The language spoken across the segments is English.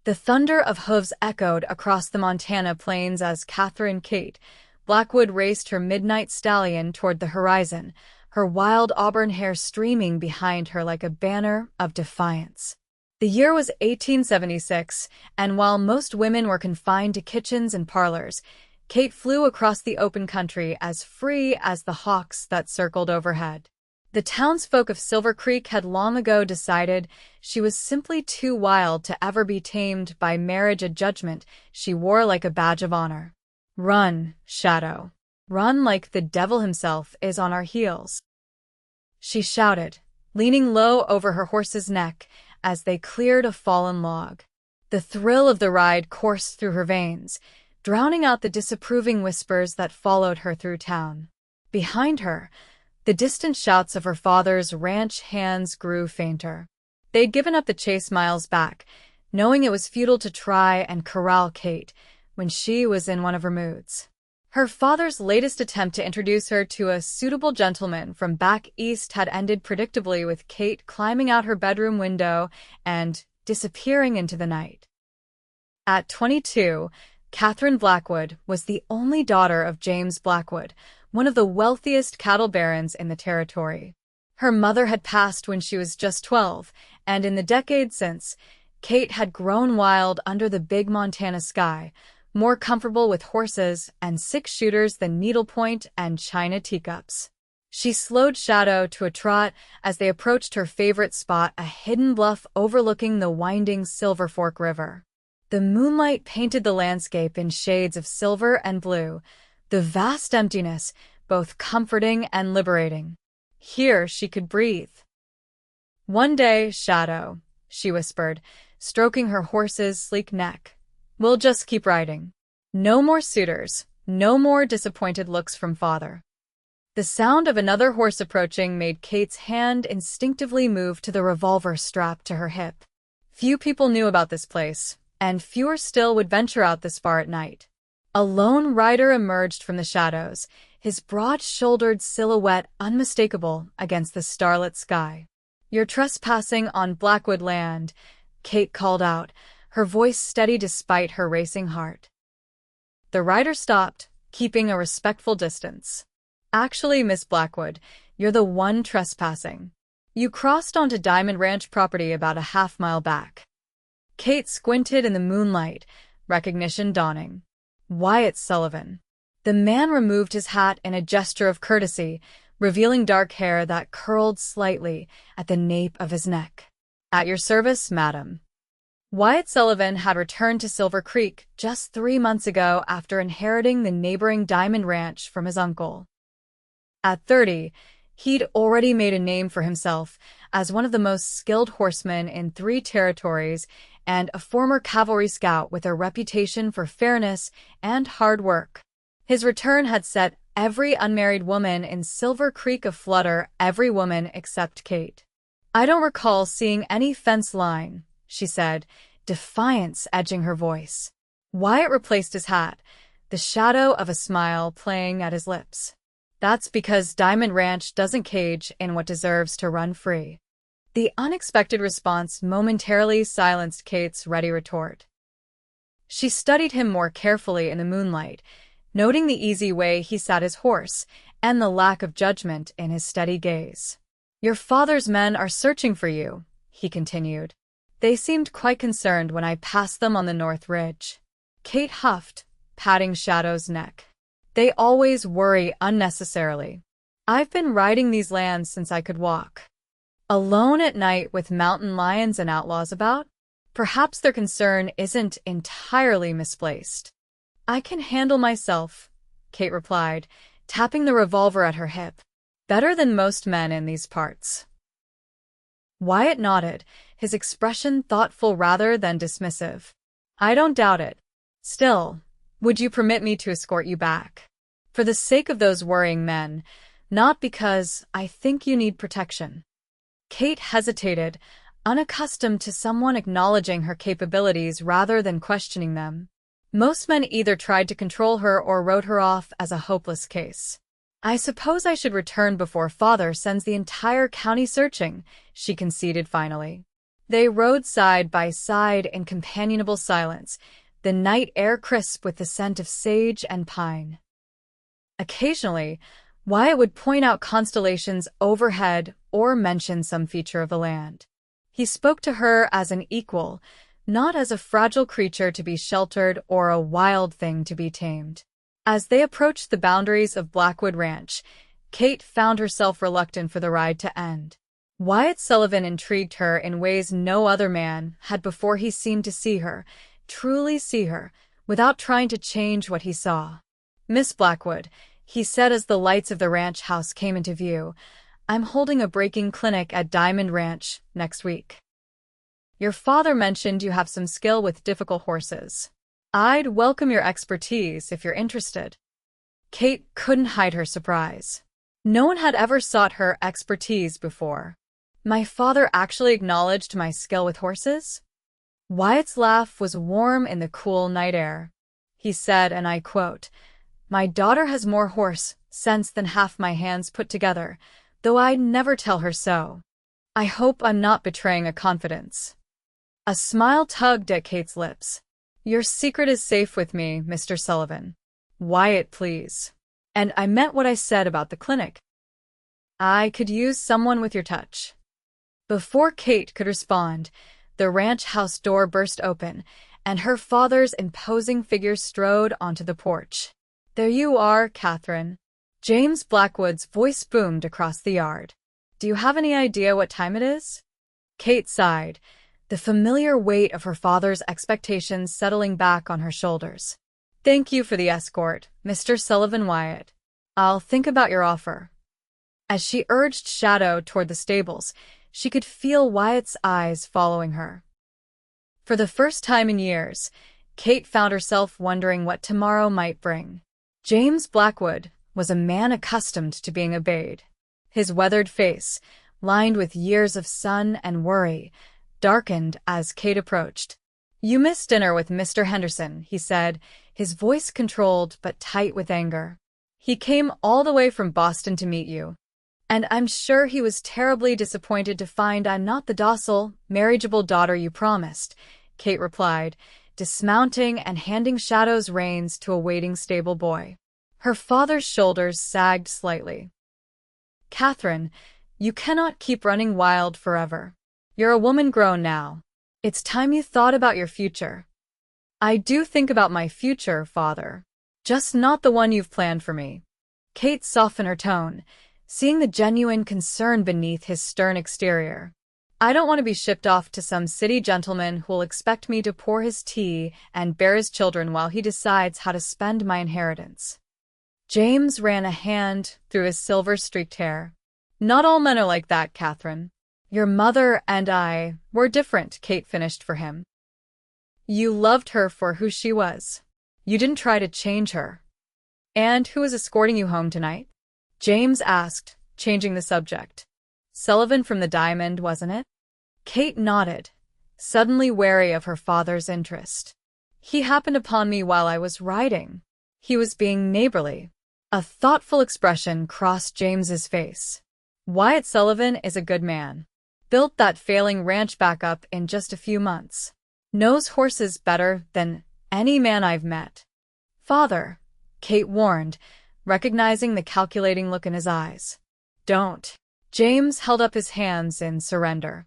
The thunder of hooves echoed across the Montana plains as Katherine Kate Blackwood raced her midnight stallion toward the horizon, her wild auburn hair streaming behind her like a banner of defiance. The year was 1876, and while most women were confined to kitchens and parlors, Kate flew across the open country as free as the hawks that circled overhead. The townsfolk of Silver Creek had long ago decided she was simply too wild to ever be tamed by marriage, a judgment she wore like a badge of honor. "Run, Shadow. Run like the devil himself is on our heels," she shouted, leaning low over her horse's neck as they cleared a fallen log. The thrill of the ride coursed through her veins, drowning out the disapproving whispers that followed her through town. Behind her, the distant shouts of her father's ranch hands grew fainter. They'd given up the chase miles back, knowing it was futile to try and corral Kate when she was in one of her moods. Her father's latest attempt to introduce her to a suitable gentleman from back east had ended predictably, with Kate climbing out her bedroom window and disappearing into the night. At 22, Katherine Blackwood was the only daughter of James Blackwood, one of the wealthiest cattle barons in the territory. Her mother had passed when she was just 12, and in the decades since, Kate had grown wild under the big Montana sky, more comfortable with horses and six-shooters than needlepoint and china teacups. She slowed Shadow to a trot as they approached her favorite spot, a hidden bluff overlooking the winding Silver Fork River. The moonlight painted the landscape in shades of silver and blue, the vast emptiness both comforting and liberating. Here she could breathe. "One day, Shadow," she whispered, stroking her horse's sleek neck. "We'll just keep riding. No more suitors, no more disappointed looks from father." The sound of another horse approaching made Kate's hand instinctively move to the revolver strapped to her hip. Few people knew about this place, and fewer still would venture out this far at night. A lone rider emerged from the shadows, his broad-shouldered silhouette unmistakable against the starlit sky. "You're trespassing on Blackwood land," Kate called out, her voice steady despite her racing heart. The rider stopped, keeping a respectful distance. "Actually, Miss Blackwood, you're the one trespassing. You crossed onto Diamond Ranch property about a half-mile back." Kate squinted in the moonlight, recognition dawning. Wyatt Sullivan. The man removed his hat in a gesture of courtesy, revealing dark hair that curled slightly at the nape of his neck. "At your service, madam." Wyatt Sullivan had returned to Silver Creek just 3 months ago after inheriting the neighboring Diamond Ranch from his uncle. At 30, he'd already made a name for himself as one of the most skilled horsemen in 3 territories and a former cavalry scout with a reputation for fairness and hard work. His return had set every unmarried woman in Silver Creek aflutter, every woman except Kate. "I don't recall seeing any fence line," she said, defiance edging her voice. Wyatt replaced his hat, the shadow of a smile playing at his lips. "That's because Diamond Ranch doesn't cage in what deserves to run free." The unexpected response momentarily silenced Kate's ready retort. She studied him more carefully in the moonlight, noting the easy way he sat his horse and the lack of judgment in his steady gaze. "Your father's men are searching for you," he continued. "They seemed quite concerned when I passed them on the North Ridge." Kate huffed, patting Shadow's neck. "They always worry unnecessarily. I've been riding these lands since I could walk. Alone at night with mountain lions and outlaws about? Perhaps their concern isn't entirely misplaced." "I can handle myself," Kate replied, tapping the revolver at her hip. "Better than most men in these parts." Wyatt nodded, his expression thoughtful rather than dismissive. "I don't doubt it. Still, would you permit me to escort you back? For the sake of those worrying men, not because I think you need protection." Kate hesitated, unaccustomed to someone acknowledging her capabilities rather than questioning them. Most men either tried to control her or wrote her off as a hopeless case. "I suppose I should return before father sends the entire county searching," she conceded finally. They rode side by side in companionable silence, the night air crisp with the scent of sage and pine. Occasionally, Wyatt would point out constellations overhead or mention some feature of the land. He spoke to her as an equal, not as a fragile creature to be sheltered or a wild thing to be tamed. As they approached the boundaries of Blackwood Ranch, Kate found herself reluctant for the ride to end. Wyatt Sullivan intrigued her in ways no other man had before. He seemed to see her, truly see her, without trying to change what he saw. "Miss Blackwood," he said as the lights of the ranch house came into view, "I'm holding a breaking clinic at Diamond Ranch next week. Your father mentioned you have some skill with difficult horses. I'd welcome your expertise if you're interested." Kate couldn't hide her surprise. No one had ever sought her expertise before. "My father actually acknowledged my skill with horses?" Wyatt's laugh was warm in the cool night air. He said, and I quote, "My daughter has more horse sense than half my hands put together, though I'd never tell her so. I hope I'm not betraying a confidence." A smile tugged at Kate's lips. "Your secret is safe with me, Mr. Sullivan." "Wyatt, please. And I meant what I said about the clinic. I could use someone with your touch." Before Kate could respond, the ranch house door burst open, and her father's imposing figure strode onto the porch. "There you are, Katherine." James Blackwood's voice boomed across the yard. "Do you have any idea what time it is?" Kate sighed, the familiar weight of her father's expectations settling back on her shoulders. "Thank you for the escort, Mr. Sullivan Wyatt. I'll think about your offer." As she urged Shadow toward the stables, she could feel Wyatt's eyes following her. For the first time in years, Kate found herself wondering what tomorrow might bring. James Blackwood was a man accustomed to being obeyed. His weathered face, lined with years of sun and worry, darkened as Kate approached. "You missed dinner with Mr. Henderson," he said, his voice controlled but tight with anger. "He came all the way from Boston to meet you. And I'm sure he was terribly disappointed to find I'm not the docile, marriageable daughter you promised," Kate replied, dismounting and handing Shadow's reins to a waiting stable boy. Her father's shoulders sagged slightly. "Katherine, you cannot keep running wild forever. You're a woman grown now. It's time you thought about your future." "I do think about my future, father. Just not the one you've planned for me." Kate softened her tone, seeing the genuine concern beneath his stern exterior. "I don't want to be shipped off to some city gentleman who'll expect me to pour his tea and bear his children while he decides how to spend my inheritance." James ran a hand through his silver-streaked hair. "Not all men are like that, Katherine. Your mother and I were different," Kate finished for him. "You loved her for who she was. You didn't try to change her." "And who is escorting you home tonight?" James asked, changing the subject. "Sullivan from the Diamond, wasn't it?" Kate nodded, suddenly wary of her father's interest. "He happened upon me while I was riding." He was being neighborly. A thoughtful expression crossed James's face. "Wyatt Sullivan is a good man. Built that failing ranch back up in just a few months. Knows horses better than any man I've met." "Father," Kate warned, recognizing the calculating look in his eyes. "Don't." James held up his hands in surrender.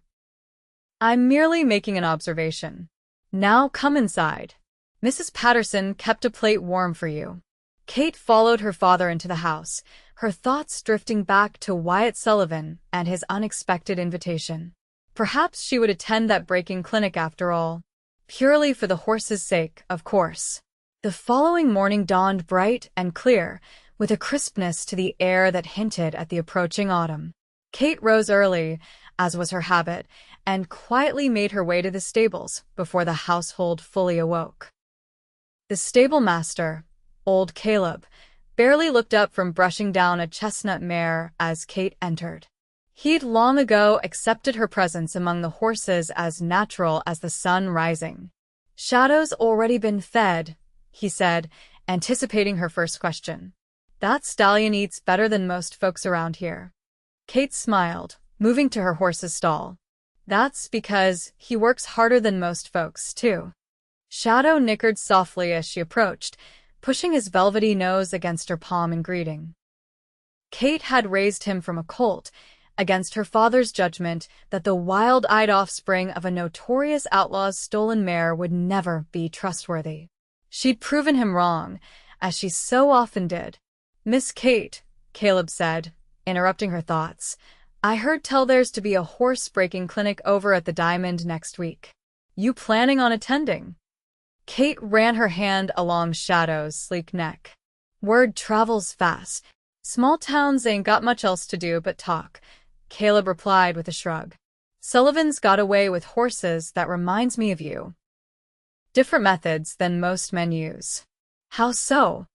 "I'm merely making an observation. Now come inside. Mrs. Patterson kept a plate warm for you." Kate followed her father into the house, her thoughts drifting back to Wyatt Sullivan and his unexpected invitation. Perhaps she would attend that breaking clinic after all. Purely for the horse's sake, of course. The following morning dawned bright and clear, with a crispness to the air that hinted at the approaching autumn. Kate rose early, as was her habit, and quietly made her way to the stables before the household fully awoke. The stable master, old Caleb, barely looked up from brushing down a chestnut mare as Kate entered. He'd long ago accepted her presence among the horses as natural as the sun rising. "Shadow's already been fed," he said, anticipating her first question. "That stallion eats better than most folks around here." Kate smiled, moving to her horse's stall. That's because he works harder than most folks, too. Shadow nickered softly as she approached, pushing his velvety nose against her palm in greeting. Kate had raised him from a colt, against her father's judgment that the wild-eyed offspring of a notorious outlaw's stolen mare would never be trustworthy. She'd proven him wrong, as she so often did. "Miss Kate," Caleb said, interrupting her thoughts, "I heard tell there's to be a horse-breaking clinic over at the Diamond next week. You planning on attending?" Kate ran her hand along Shadow's sleek neck. "Word travels fast. Small towns ain't got much else to do but talk," Caleb replied with a shrug. "Sullivan's got a way with horses that reminds me of you. Different methods than most men use." "How so?"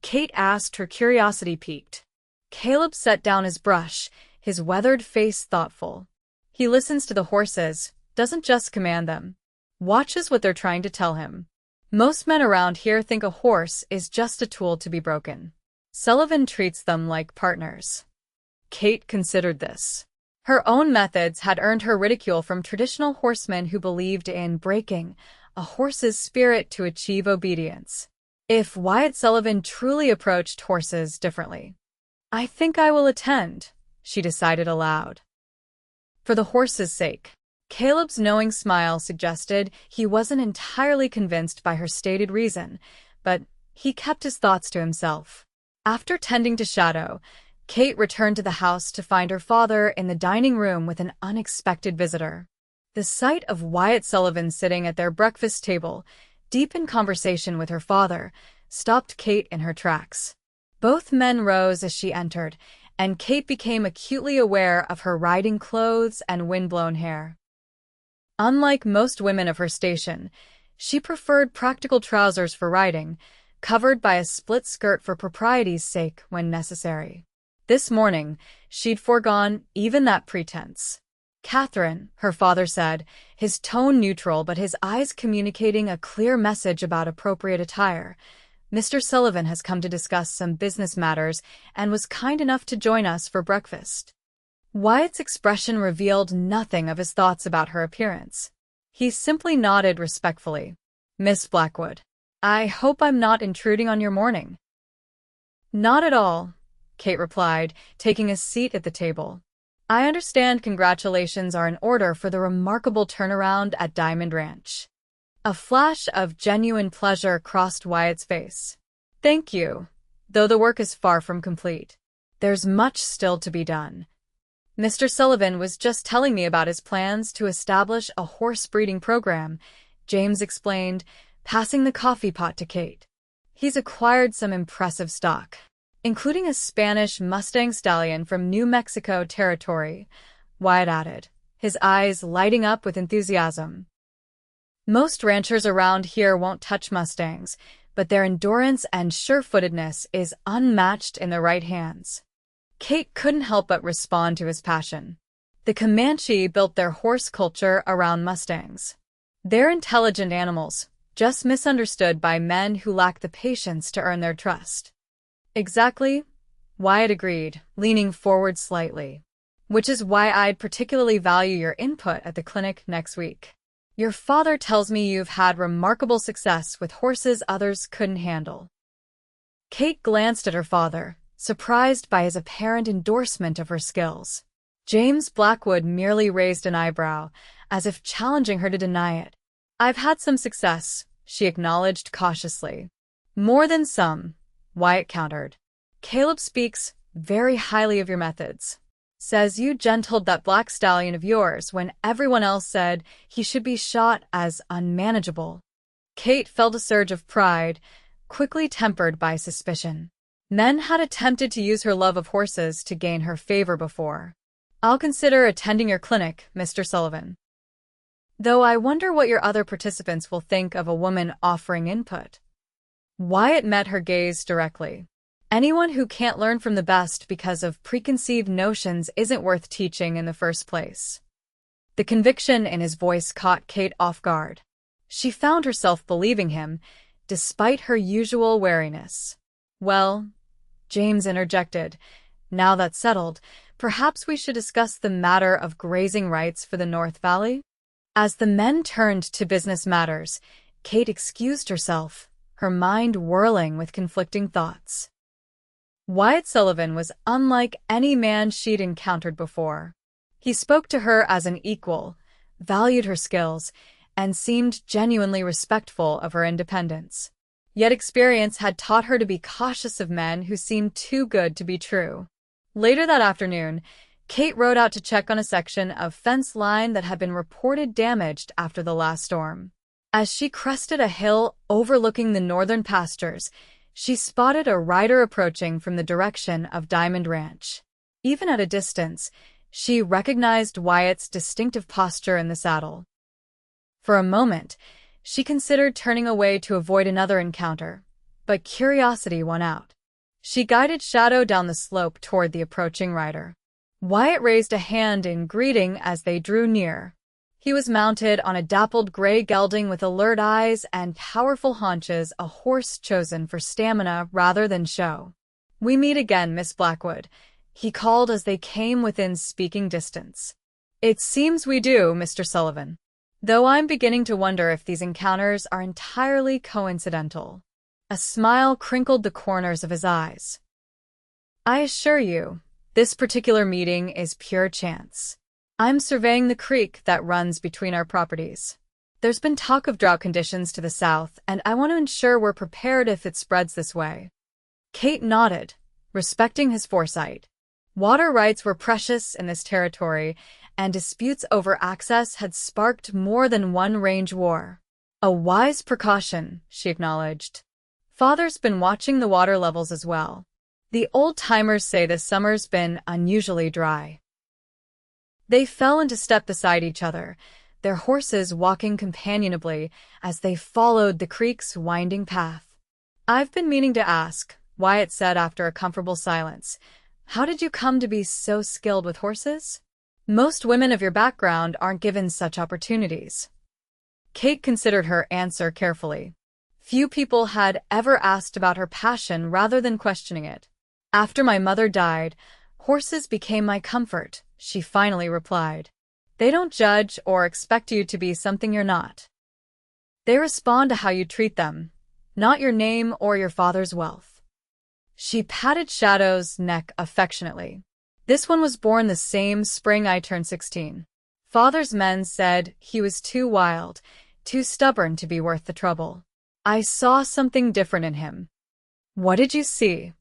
Kate asked, her curiosity piqued. Caleb set down his brush, his weathered face thoughtful. "He listens to the horses, doesn't just command them. Watches what they're trying to tell him. Most men around here think a horse is just a tool to be broken. Sullivan treats them like partners." Kate considered this. Her own methods had earned her ridicule from traditional horsemen who believed in breaking a horse's spirit to achieve obedience. If Wyatt Sullivan truly approached horses differently, "I think I will attend," she decided aloud. "For the horse's sake." Caleb's knowing smile suggested he wasn't entirely convinced by her stated reason, but he kept his thoughts to himself. After tending to Shadow, Kate returned to the house to find her father in the dining room with an unexpected visitor. The sight of Wyatt Sullivan sitting at their breakfast table, deep in conversation with her father, stopped Kate in her tracks. Both men rose as she entered, and Kate became acutely aware of her riding clothes and windblown hair. Unlike most women of her station, she preferred practical trousers for riding, covered by a split skirt for propriety's sake when necessary. This morning, she'd foregone even that pretense. "Katherine," her father said, his tone neutral but his eyes communicating a clear message about appropriate attire, "Mr. Sullivan has come to discuss some business matters and was kind enough to join us for breakfast." Wyatt's expression revealed nothing of his thoughts about her appearance. He simply nodded respectfully. "Miss Blackwood, I hope I'm not intruding on your morning." "Not at all," Kate replied, taking a seat at the table. "I understand congratulations are in order for the remarkable turnaround at Diamond Ranch." A flash of genuine pleasure crossed Wyatt's face. "Thank you, though the work is far from complete. There's much still to be done. Mr. Sullivan was just telling me about his plans to establish a horse breeding program," James explained, passing the coffee pot to Kate. "He's acquired some impressive stock, including a Spanish Mustang stallion from New Mexico Territory," Wyatt added, his eyes lighting up with enthusiasm. "Most ranchers around here won't touch Mustangs, but their endurance and sure-footedness is unmatched in the right hands." Kate couldn't help but respond to his passion. The Comanche built their horse culture around Mustangs. They're intelligent animals, just misunderstood by men who lack the patience to earn their trust. "Exactly," Wyatt agreed, leaning forward slightly. "Which is why I'd particularly value your input at the clinic next week. Your father tells me you've had remarkable success with horses others couldn't handle." Kate glanced at her father, surprised by his apparent endorsement of her skills. James Blackwood merely raised an eyebrow, as if challenging her to deny it. "I've had some success," she acknowledged cautiously. "More than some," Wyatt countered. "Caleb speaks very highly of your methods. Says you gentled that black stallion of yours when everyone else said he should be shot as unmanageable." Kate felt a surge of pride, quickly tempered by suspicion. Men had attempted to use her love of horses to gain her favor before. "I'll consider attending your clinic, Mr. Sullivan. Though I wonder what your other participants will think of a woman offering input." Wyatt met her gaze directly. "Anyone who can't learn from the best because of preconceived notions isn't worth teaching in the first place." The conviction in his voice caught Kate off guard. She found herself believing him, despite her usual wariness. "Well," James interjected, "now that's settled, Perhaps we should discuss the matter of grazing rights for the North Valley? As the men turned to business matters, Kate excused herself, her mind whirling with conflicting thoughts. Wyatt Sullivan was unlike any man she'd encountered before. He spoke to her as an equal, valued her skills, and seemed genuinely respectful of her independence. Yet experience had taught her to be cautious of men who seemed too good to be true. Later that afternoon, Kate rode out to check on a section of fence line that had been reported damaged after the last storm. As she crested a hill overlooking the northern pastures, she spotted a rider approaching from the direction of Diamond Ranch. Even at a distance, she recognized Wyatt's distinctive posture in the saddle. For a moment, she considered turning away to avoid another encounter, but curiosity won out. She guided Shadow down the slope toward the approaching rider. Wyatt raised a hand in greeting as they drew near. He was mounted on a dappled gray gelding with alert eyes and powerful haunches, a horse chosen for stamina rather than show. "We meet again, Miss Blackwood," he called as they came within speaking distance. "It seems we do, Mr. Sullivan. Though I'm beginning to wonder if these encounters are entirely coincidental." A smile crinkled the corners of his eyes. "I assure you, this particular meeting is pure chance. I'm surveying the creek that runs between our properties. There's been talk of drought conditions to the south, and I want to ensure we're prepared if it spreads this way." Kate nodded, respecting his foresight. Water rights were precious in this territory, and disputes over access had sparked more than one range war. "A wise precaution," she acknowledged. "Father's been watching the water levels as well. The old-timers say this summer's been unusually dry." They fell into step beside each other, their horses walking companionably as they followed the creek's winding path. "I've been meaning to ask," Wyatt said after a comfortable silence. "How did you come to be so skilled with horses? Most women of your background aren't given such opportunities." Kate considered her answer carefully. Few people had ever asked about her passion rather than questioning it. "After my mother died, horses became my comfort," she finally replied. "They don't judge or expect you to be something you're not. They respond to how you treat them, not your name or your father's wealth." She patted Shadow's neck affectionately. "This one was born the same spring I turned 16. Father's men said he was too wild, too stubborn to be worth the trouble. I saw something different in him." "What did you see?"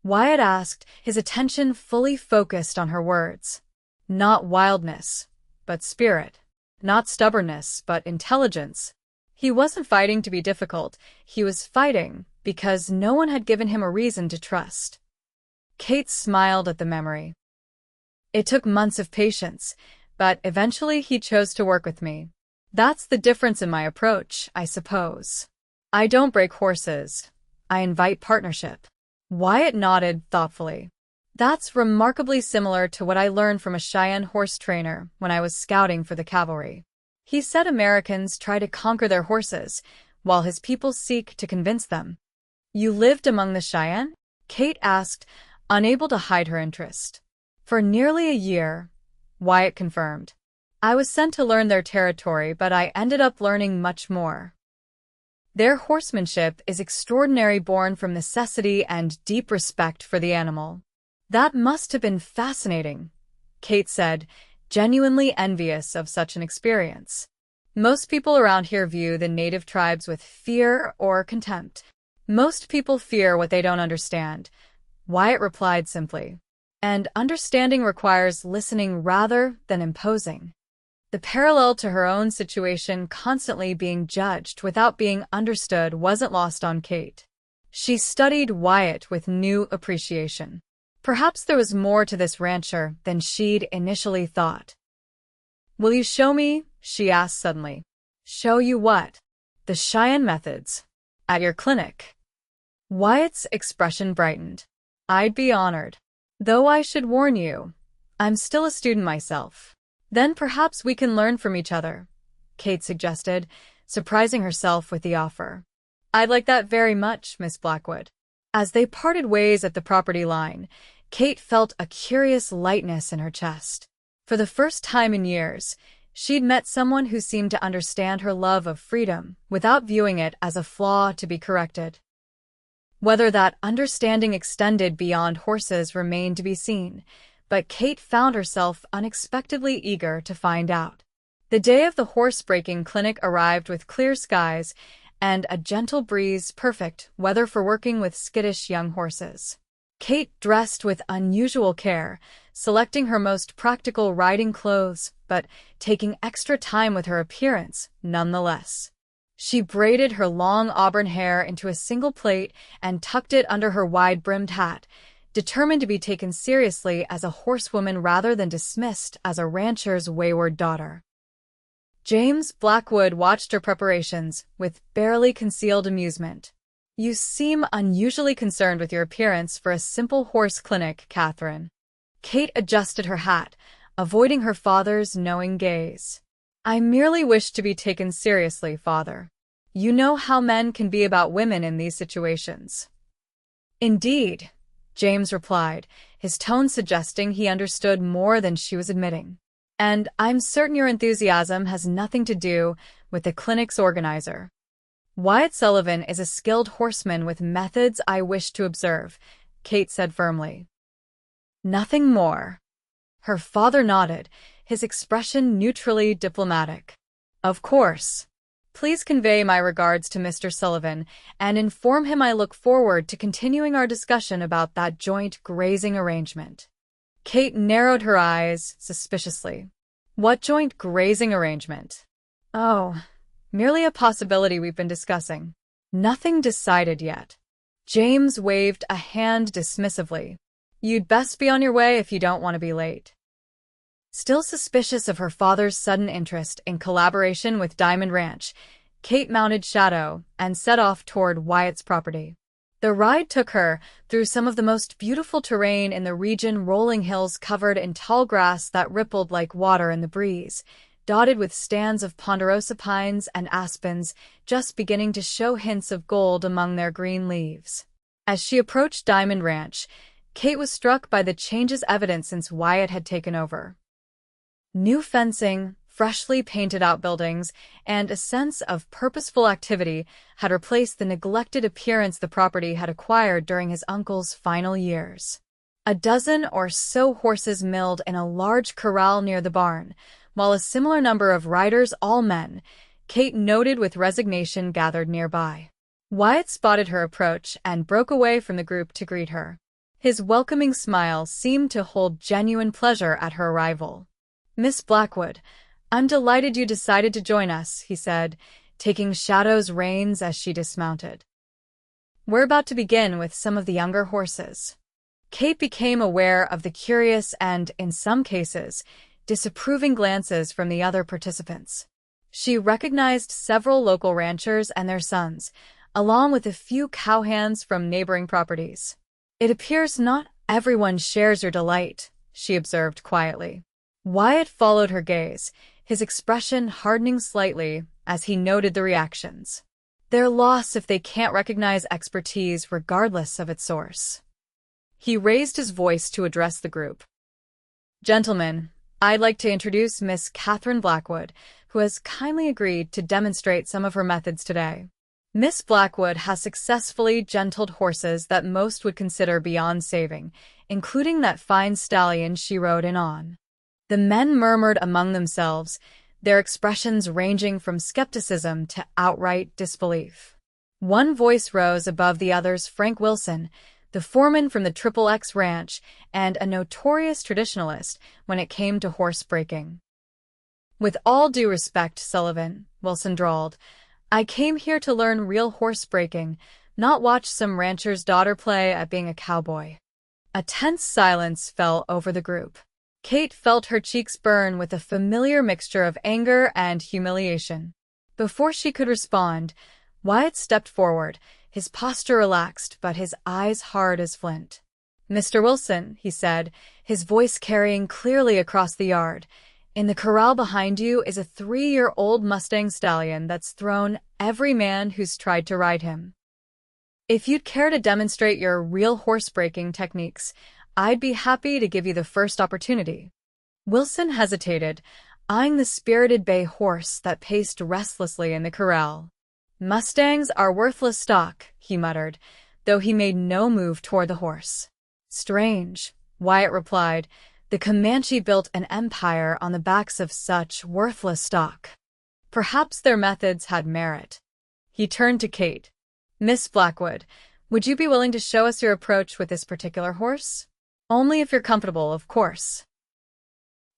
Wyatt asked, his attention fully focused on her words. "Not wildness, but spirit. Not stubbornness, but intelligence." He wasn't fighting to be difficult, he was fighting because no one had given him a reason to trust. Kate smiled at the memory. "It took months of patience, but eventually he chose to work with me. That's the difference in my approach, I suppose. I don't break horses. I invite partnership." Wyatt nodded thoughtfully. "That's remarkably similar to what I learned from a Cheyenne horse trainer when I was scouting for the cavalry. He said Americans try to conquer their horses, while his people seek to convince them." "You lived among the Cheyenne?" Kate asked, unable to hide her interest. "For nearly a year," Wyatt confirmed. "I was sent to learn their territory, but I ended up learning much more. Their horsemanship is extraordinary, born from necessity and deep respect for the animal." "That must have been fascinating," Kate said, genuinely envious of such an experience. "Most people around here view the native tribes with fear or contempt." "Most people fear what they don't understand," Wyatt replied simply. "And understanding requires listening rather than imposing." The parallel to her own situation, constantly being judged without being understood, wasn't lost on Kate. She studied Wyatt with new appreciation. Perhaps there was more to this rancher than she'd initially thought. "Will you show me?" she asked suddenly. "Show you what?" "The Cheyenne methods. At your clinic." Wyatt's expression brightened. "I'd be honored. Though I should warn you, I'm still a student myself." "Then perhaps we can learn from each other," Kate suggested, surprising herself with the offer. "I'd like that very much, Miss Blackwood." As they parted ways at the property line, Kate felt a curious lightness in her chest. For the first time in years, she'd met someone who seemed to understand her love of freedom without viewing it as a flaw to be corrected. Whether that understanding extended beyond horses remained to be seen, but Kate found herself unexpectedly eager to find out. The day of the horse-breaking clinic arrived with clear skies and a gentle breeze, perfect weather for working with skittish young horses. Kate dressed with unusual care, selecting her most practical riding clothes, but taking extra time with her appearance nonetheless. She braided her long auburn hair into a single plait and tucked it under her wide-brimmed hat, determined to be taken seriously as a horsewoman rather than dismissed as a rancher's wayward daughter. James Blackwood watched her preparations with barely concealed amusement. "You seem unusually concerned with your appearance for a simple horse clinic, Katherine." Kate adjusted her hat, avoiding her father's knowing gaze. "I merely wish to be taken seriously, father. You know how men can be about women in these situations." "Indeed," James replied, his tone suggesting he understood more than she was admitting. "And I'm certain your enthusiasm has nothing to do with the clinic's organizer. Wyatt Sullivan is a skilled horseman with methods I wish to observe," Kate said firmly. "Nothing more." Her father nodded, his expression neutrally diplomatic. "Of course. Please convey my regards to Mr. Sullivan and inform him I look forward to continuing our discussion about that joint grazing arrangement." Kate narrowed her eyes suspiciously. "What joint grazing arrangement?" "Oh, merely a possibility we've been discussing. Nothing decided yet." James waved a hand dismissively. "You'd best be on your way if you don't want to be late." Still suspicious of her father's sudden interest in collaboration with Diamond Ranch, Kate mounted Shadow and set off toward Wyatt's property. The ride took her through some of the most beautiful terrain in the region, rolling hills covered in tall grass that rippled like water in the breeze, dotted with stands of ponderosa pines and aspens just beginning to show hints of gold among their green leaves. As she approached Diamond Ranch, Kate was struck by the changes evident since Wyatt had taken over. New fencing, freshly painted outbuildings, and a sense of purposeful activity had replaced the neglected appearance the property had acquired during his uncle's final years. A dozen or so horses milled in a large corral near the barn, while a similar number of riders, all men, Kate noted with resignation, gathered nearby. Wyatt spotted her approach and broke away from the group to greet her. His welcoming smile seemed to hold genuine pleasure at her arrival. "Miss Blackwood, I'm delighted you decided to join us," he said, taking Shadow's reins as she dismounted. "We're about to begin with some of the younger horses." Kate became aware of the curious and, in some cases, disapproving glances from the other participants. She recognized several local ranchers and their sons, along with a few cowhands from neighboring properties. "It appears not everyone shares your delight," she observed quietly. Wyatt followed her gaze, his expression hardening slightly as he noted the reactions. "They're lost if they can't recognize expertise regardless of its source." He raised his voice to address the group. "Gentlemen, I'd like to introduce Miss Katherine Blackwood, who has kindly agreed to demonstrate some of her methods today. Miss Blackwood has successfully gentled horses that most would consider beyond saving, including that fine stallion she rode in on." The men murmured among themselves, their expressions ranging from skepticism to outright disbelief. One voice rose above the others: Frank Wilson, the foreman from the XXX Ranch and a notorious traditionalist when it came to horse breaking. "With all due respect, Sullivan," Wilson drawled, "I came here to learn real horse breaking, not watch some rancher's daughter play at being a cowboy." A tense silence fell over the group. Kate felt her cheeks burn with a familiar mixture of anger and humiliation. Before she could respond, Wyatt stepped forward, his posture relaxed but his eyes hard as flint. "Mr. Wilson," he said, his voice carrying clearly across the yard, "in the corral behind you is a 3-year-old Mustang stallion that's thrown every man who's tried to ride him. If you'd care to demonstrate your real horse breaking techniques, I'd be happy to give you the first opportunity. Wilson hesitated, eyeing the spirited bay horse that paced restlessly in the corral. Mustangs are worthless stock, he muttered, though he made no move toward the horse. Strange, Wyatt replied. The Comanche built an empire on the backs of such worthless stock. Perhaps their methods had merit. He turned to Kate. Miss Blackwood, would you be willing to show us your approach with this particular horse? Only if you're comfortable, of course.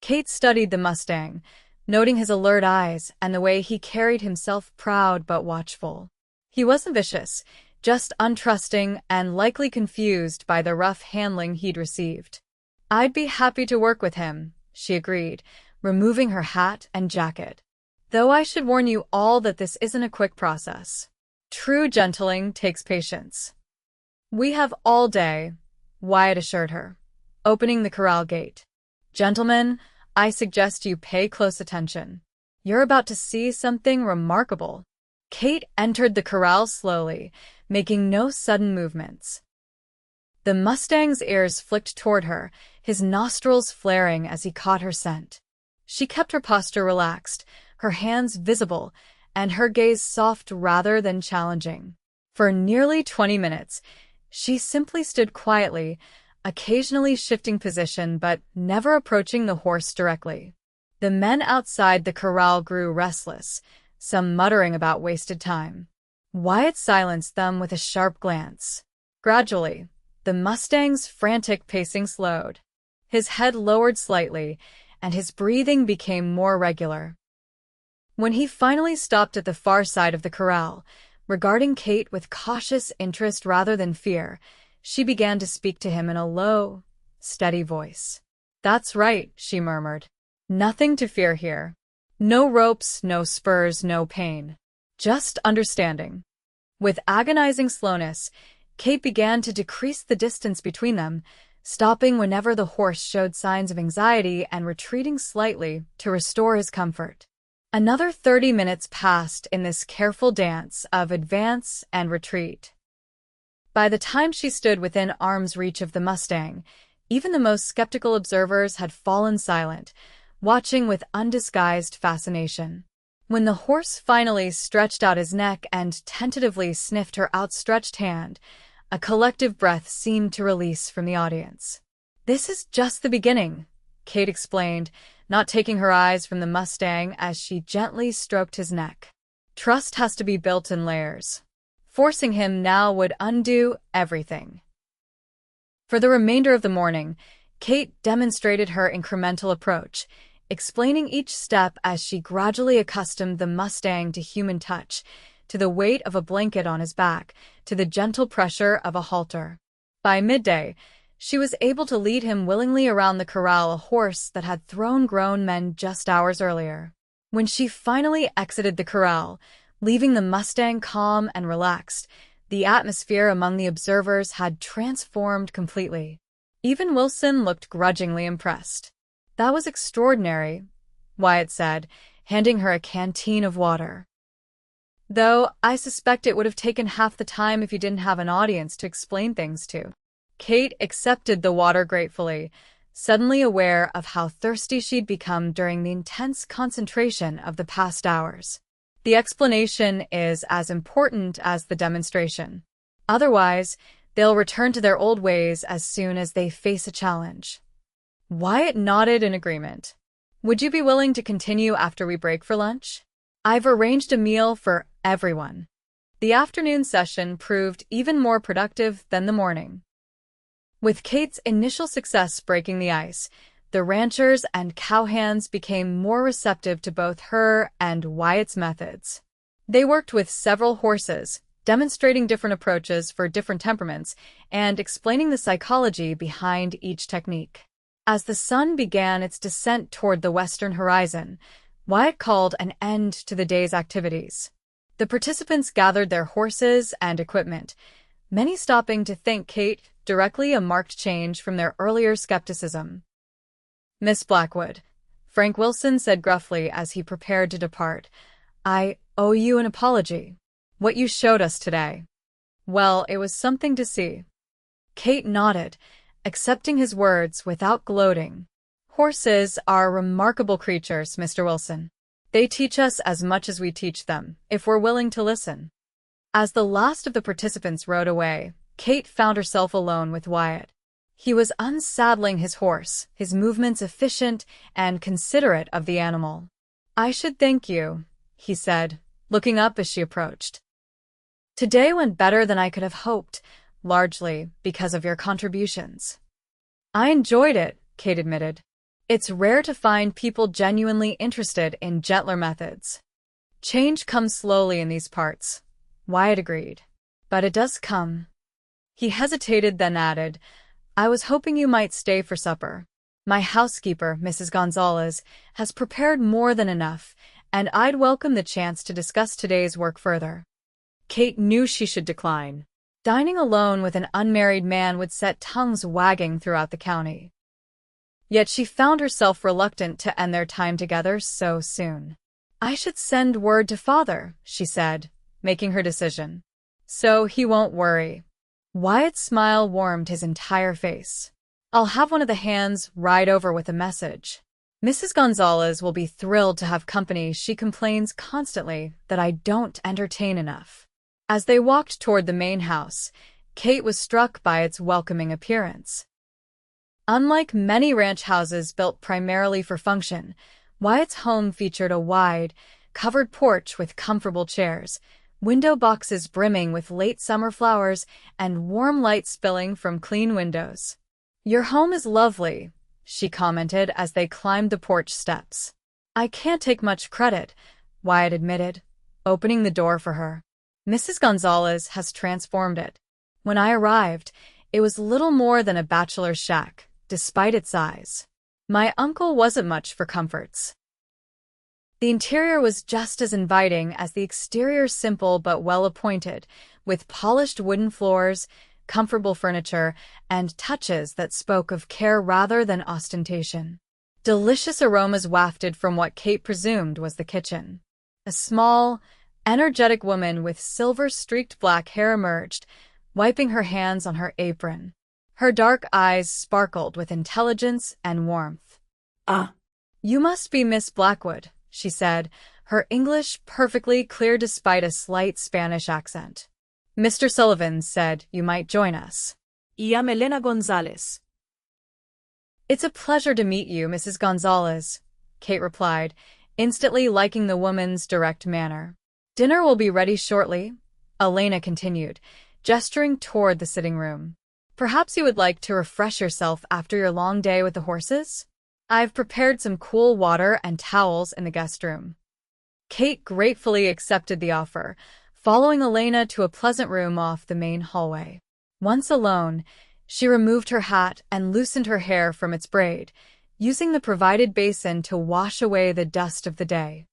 Kate studied the Mustang, noting his alert eyes and the way he carried himself proud but watchful. He wasn't vicious, just untrusting and likely confused by the rough handling he'd received. I'd be happy to work with him, she agreed, removing her hat and jacket. Though I should warn you all that this isn't a quick process. True gentling takes patience. We have all day, Wyatt assured her, opening the corral gate. Gentlemen, I suggest you pay close attention. You're about to see something remarkable. Kate entered the corral slowly, making no sudden movements. The Mustang's ears flicked toward her, his nostrils flaring as he caught her scent. She kept her posture relaxed, her hands visible, and her gaze soft rather than challenging. For nearly 20 minutes, she simply stood quietly, occasionally shifting position but never approaching the horse directly. The men outside the corral grew restless, some muttering about wasted time. Wyatt silenced them with a sharp glance. Gradually, the Mustang's frantic pacing slowed. His head lowered slightly, and his breathing became more regular. When he finally stopped at the far side of the corral, regarding Kate with cautious interest rather than fear, she began to speak to him in a low, steady voice. That's right, she murmured. Nothing to fear here. No ropes, no spurs, no pain. Just understanding. With agonizing slowness, Kate began to decrease the distance between them, stopping whenever the horse showed signs of anxiety and retreating slightly to restore his comfort. Another 30 minutes passed in this careful dance of advance and retreat. By the time she stood within arm's reach of the Mustang, even the most skeptical observers had fallen silent, watching with undisguised fascination. When the horse finally stretched out his neck and tentatively sniffed her outstretched hand, a collective breath seemed to release from the audience. This is just the beginning, Kate explained, not taking her eyes from the Mustang as she gently stroked his neck. Trust has to be built in layers. Forcing him now would undo everything. For the remainder of the morning, Kate demonstrated her incremental approach, explaining each step as she gradually accustomed the Mustang to human touch, to the weight of a blanket on his back, to the gentle pressure of a halter. By midday, she was able to lead him willingly around the corral, a horse that had thrown grown men just hours earlier. When she finally exited the corral, leaving the Mustang calm and relaxed, the atmosphere among the observers had transformed completely. Even Wilson looked grudgingly impressed. That was extraordinary, Wyatt said, handing her a canteen of water. Though I suspect it would have taken half the time if you didn't have an audience to explain things to. Kate accepted the water gratefully, suddenly aware of how thirsty she'd become during the intense concentration of the past hours. The explanation is as important as the demonstration. Otherwise, they'll return to their old ways as soon as they face a challenge. Wyatt nodded in agreement. Would you be willing to continue after we break for lunch? I've arranged a meal for everyone. The afternoon session proved even more productive than the morning. With Kate's initial success breaking the ice, the ranchers and cowhands became more receptive to both her and Wyatt's methods. They worked with several horses, demonstrating different approaches for different temperaments and explaining the psychology behind each technique. As the sun began its descent toward the western horizon, Wyatt called an end to the day's activities. The participants gathered their horses and equipment, many stopping to thank Kate directly, a marked change from their earlier skepticism. Miss Blackwood, Frank Wilson said gruffly as he prepared to depart, I owe you an apology. What you showed us today. Well, it was something to see. Kate nodded, accepting his words without gloating. Horses are remarkable creatures, Mr. Wilson. They teach us as much as we teach them, if we're willing to listen. As the last of the participants rode away, Kate found herself alone with Wyatt. He was unsaddling his horse, his movements efficient and considerate of the animal. "I should thank you," he said, looking up as she approached. "Today went better than I could have hoped, largely because of your contributions." "I enjoyed it," Kate admitted. "It's rare to find people genuinely interested in gentler methods." "Change comes slowly in these parts," Wyatt agreed. "But it does come." He hesitated, then added, "I was hoping you might stay for supper. My housekeeper, Mrs. Gonzalez, has prepared more than enough, and I'd welcome the chance to discuss today's work further." Kate knew she should decline. Dining alone with an unmarried man would set tongues wagging throughout the county. Yet she found herself reluctant to end their time together so soon. "I should send word to father," she said, making her decision. "So he won't worry." Wyatt's smile warmed his entire face. "I'll have one of the hands ride over with a message. Mrs. Gonzalez will be thrilled to have company. She complains constantly that I don't entertain enough." As they walked toward the main house, Kate was struck by its welcoming appearance. Unlike many ranch houses built primarily for function, Wyatt's home featured a wide, covered porch with comfortable chairs, window boxes brimming with late summer flowers, and warm light spilling from clean windows. "Your home is lovely," she commented as they climbed the porch steps. "I can't take much credit," Wyatt admitted, opening the door for her. "Mrs. Gonzalez has transformed it. When I arrived, it was little more than a bachelor's shack, despite its size. My uncle wasn't much for comforts." The interior was just as inviting as the exterior, simple but well-appointed, with polished wooden floors, comfortable furniture, and touches that spoke of care rather than ostentation. Delicious aromas wafted from what Kate presumed was the kitchen. A small, energetic woman with silver-streaked black hair emerged, wiping her hands on her apron. Her dark eyes sparkled with intelligence and warmth. "Ah, "You must be Miss Blackwood," she said, her English perfectly clear despite a slight Spanish accent. "Mr. Sullivan said you might join us." y am Elena Gonzalez." "It's a pleasure to meet you, Mrs. Gonzalez," Kate replied, instantly liking the woman's direct manner. "Dinner will be ready shortly," Elena continued, gesturing toward the sitting room. "Perhaps you would like to refresh yourself after your long day with the horses? I've prepared some cool water and towels in the guest room." Kate gratefully accepted the offer, following Elena to a pleasant room off the main hallway. Once alone, she removed her hat and loosened her hair from its braid, using the provided basin to wash away the dust of the day.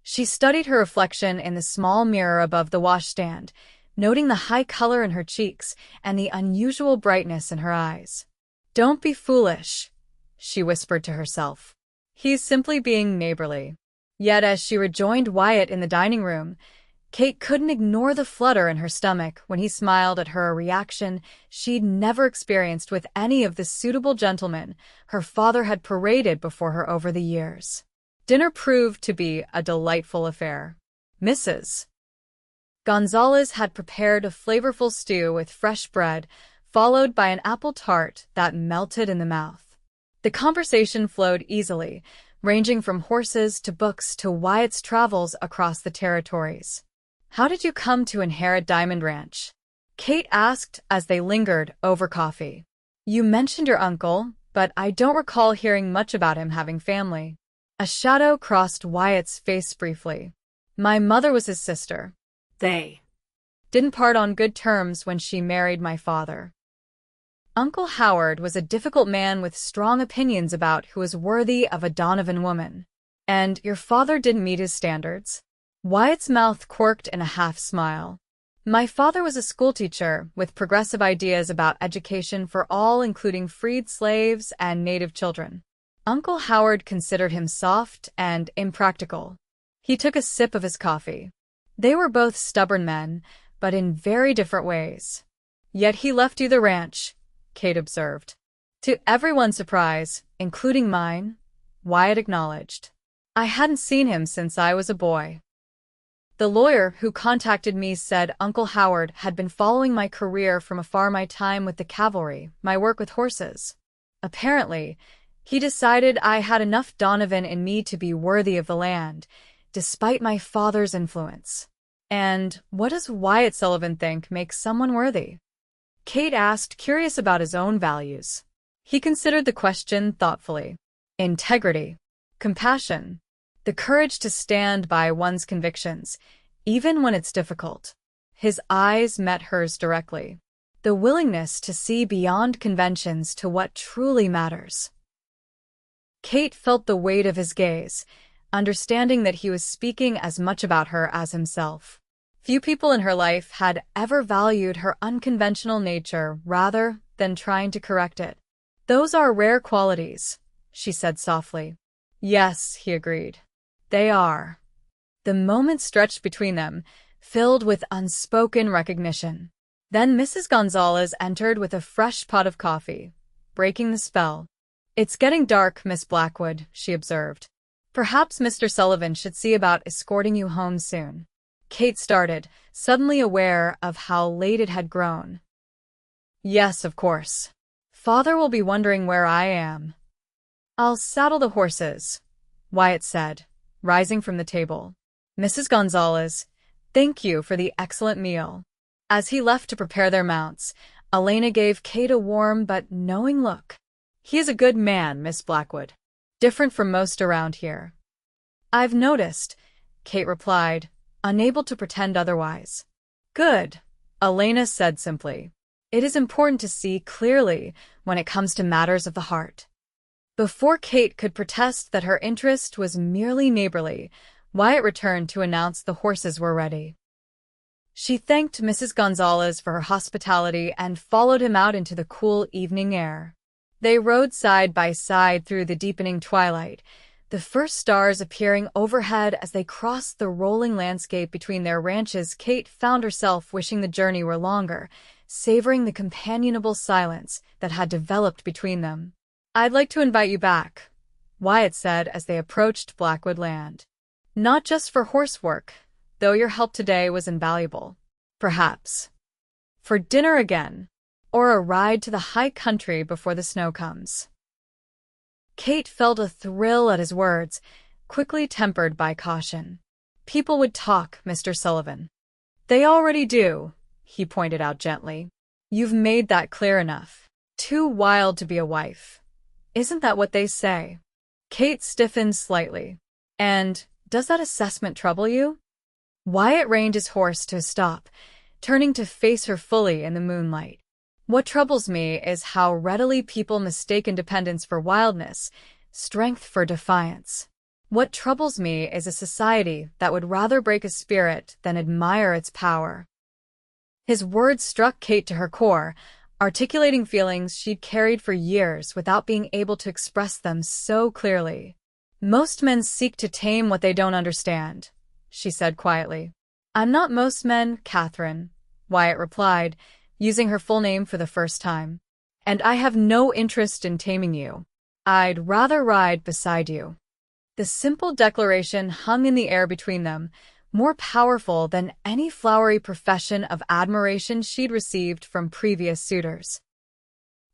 She studied her reflection in the small mirror above the washstand, noting the high color in her cheeks and the unusual brightness in her eyes. "Don't be foolish," she whispered to herself. "He's simply being neighborly." Yet as she rejoined Wyatt in the dining room, Kate couldn't ignore the flutter in her stomach when he smiled at her, a reaction she'd never experienced with any of the suitable gentlemen her father had paraded before her over the years. Dinner proved to be a delightful affair. Mrs. Gonzalez had prepared a flavorful stew with fresh bread, followed by an apple tart that melted in the mouth. The conversation flowed easily, ranging from horses to books to Wyatt's travels across the territories. "How did you come to inherit Diamond Ranch?" Kate asked as they lingered over coffee. "You mentioned your uncle, but I don't recall hearing much about him having family." A shadow crossed Wyatt's face briefly. "My mother was his sister. They Didn't part on good terms when she married my father. Uncle Howard was a difficult man with strong opinions about who was worthy of a Donovan woman. And your father didn't meet his standards?" Wyatt's mouth quirked in a half-smile. "My father was a schoolteacher with progressive ideas about education for all, including freed slaves and native children. Uncle Howard considered him soft and impractical." He took a sip of his coffee. "They were both stubborn men, but in very different ways." "Yet he left you the ranch," Kate observed. To everyone's surprise, including mine, Wyatt acknowledged. I hadn't seen him since I was a boy. The lawyer who contacted me said Uncle Howard had been following my career from afar, my time with the cavalry, my work with horses. Apparently, he decided I had enough Donovan in me to be worthy of the land, despite my father's influence. And what does Wyatt Sullivan think makes someone worthy? Kate asked, curious about his own values. He considered the question thoughtfully. Integrity, compassion, the courage to stand by one's convictions, even when it's difficult. His eyes met hers directly. The willingness to see beyond conventions to what truly matters. Kate felt the weight of his gaze, understanding that he was speaking as much about her as himself. Few people in her life had ever valued her unconventional nature rather than trying to correct it. Those are rare qualities, she said softly. Yes, he agreed. They are. The moment stretched between them, filled with unspoken recognition. Then Mrs. Gonzalez entered with a fresh pot of coffee, breaking the spell. It's getting dark, Miss Blackwood, she observed. Perhaps Mr. Sullivan should see about escorting you home soon. Kate started, suddenly aware of how late it had grown. Yes, of course. Father will be wondering where I am. I'll saddle the horses, Wyatt said, rising from the table. Mrs. Gonzalez, thank you for the excellent meal. As he left to prepare their mounts, Elena gave Kate a warm but knowing look. He is a good man, Miss Blackwood. Different from most around here. I've noticed, Kate replied, unable to pretend otherwise. Good, Elena said simply. It is important to see clearly when it comes to matters of the heart. Before Kate could protest that her interest was merely neighborly, Wyatt returned to announce the horses were ready. She thanked Mrs. Gonzalez for her hospitality and followed him out into the cool evening air. They rode side by side through the deepening twilight, the first stars appearing overhead as they crossed the rolling landscape between their ranches. Kate found herself wishing the journey were longer, savoring the companionable silence that had developed between them. I'd like to invite you back, Wyatt said as they approached Blackwood land. Not just for horsework, though your help today was invaluable. Perhaps. For dinner again, or a ride to the high country before the snow comes. Kate felt a thrill at his words, quickly tempered by caution. People would talk, Mr. Sullivan. They already do, he pointed out gently. You've made that clear enough. Too wild to be a wife. Isn't that what they say? Kate stiffened slightly. And does that assessment trouble you? Wyatt reined his horse to a stop, turning to face her fully in the moonlight. What troubles me is how readily people mistake independence for wildness, strength for defiance. What troubles me is a society that would rather break a spirit than admire its power. His words struck Kate to her core, articulating feelings she'd carried for years without being able to express them so clearly. Most men seek to tame what they don't understand, she said quietly. I'm not most men, Katherine, Wyatt replied, using her full name for the first time. And I have no interest in taming you. I'd rather ride beside you. The simple declaration hung in the air between them, more powerful than any flowery profession of admiration she'd received from previous suitors.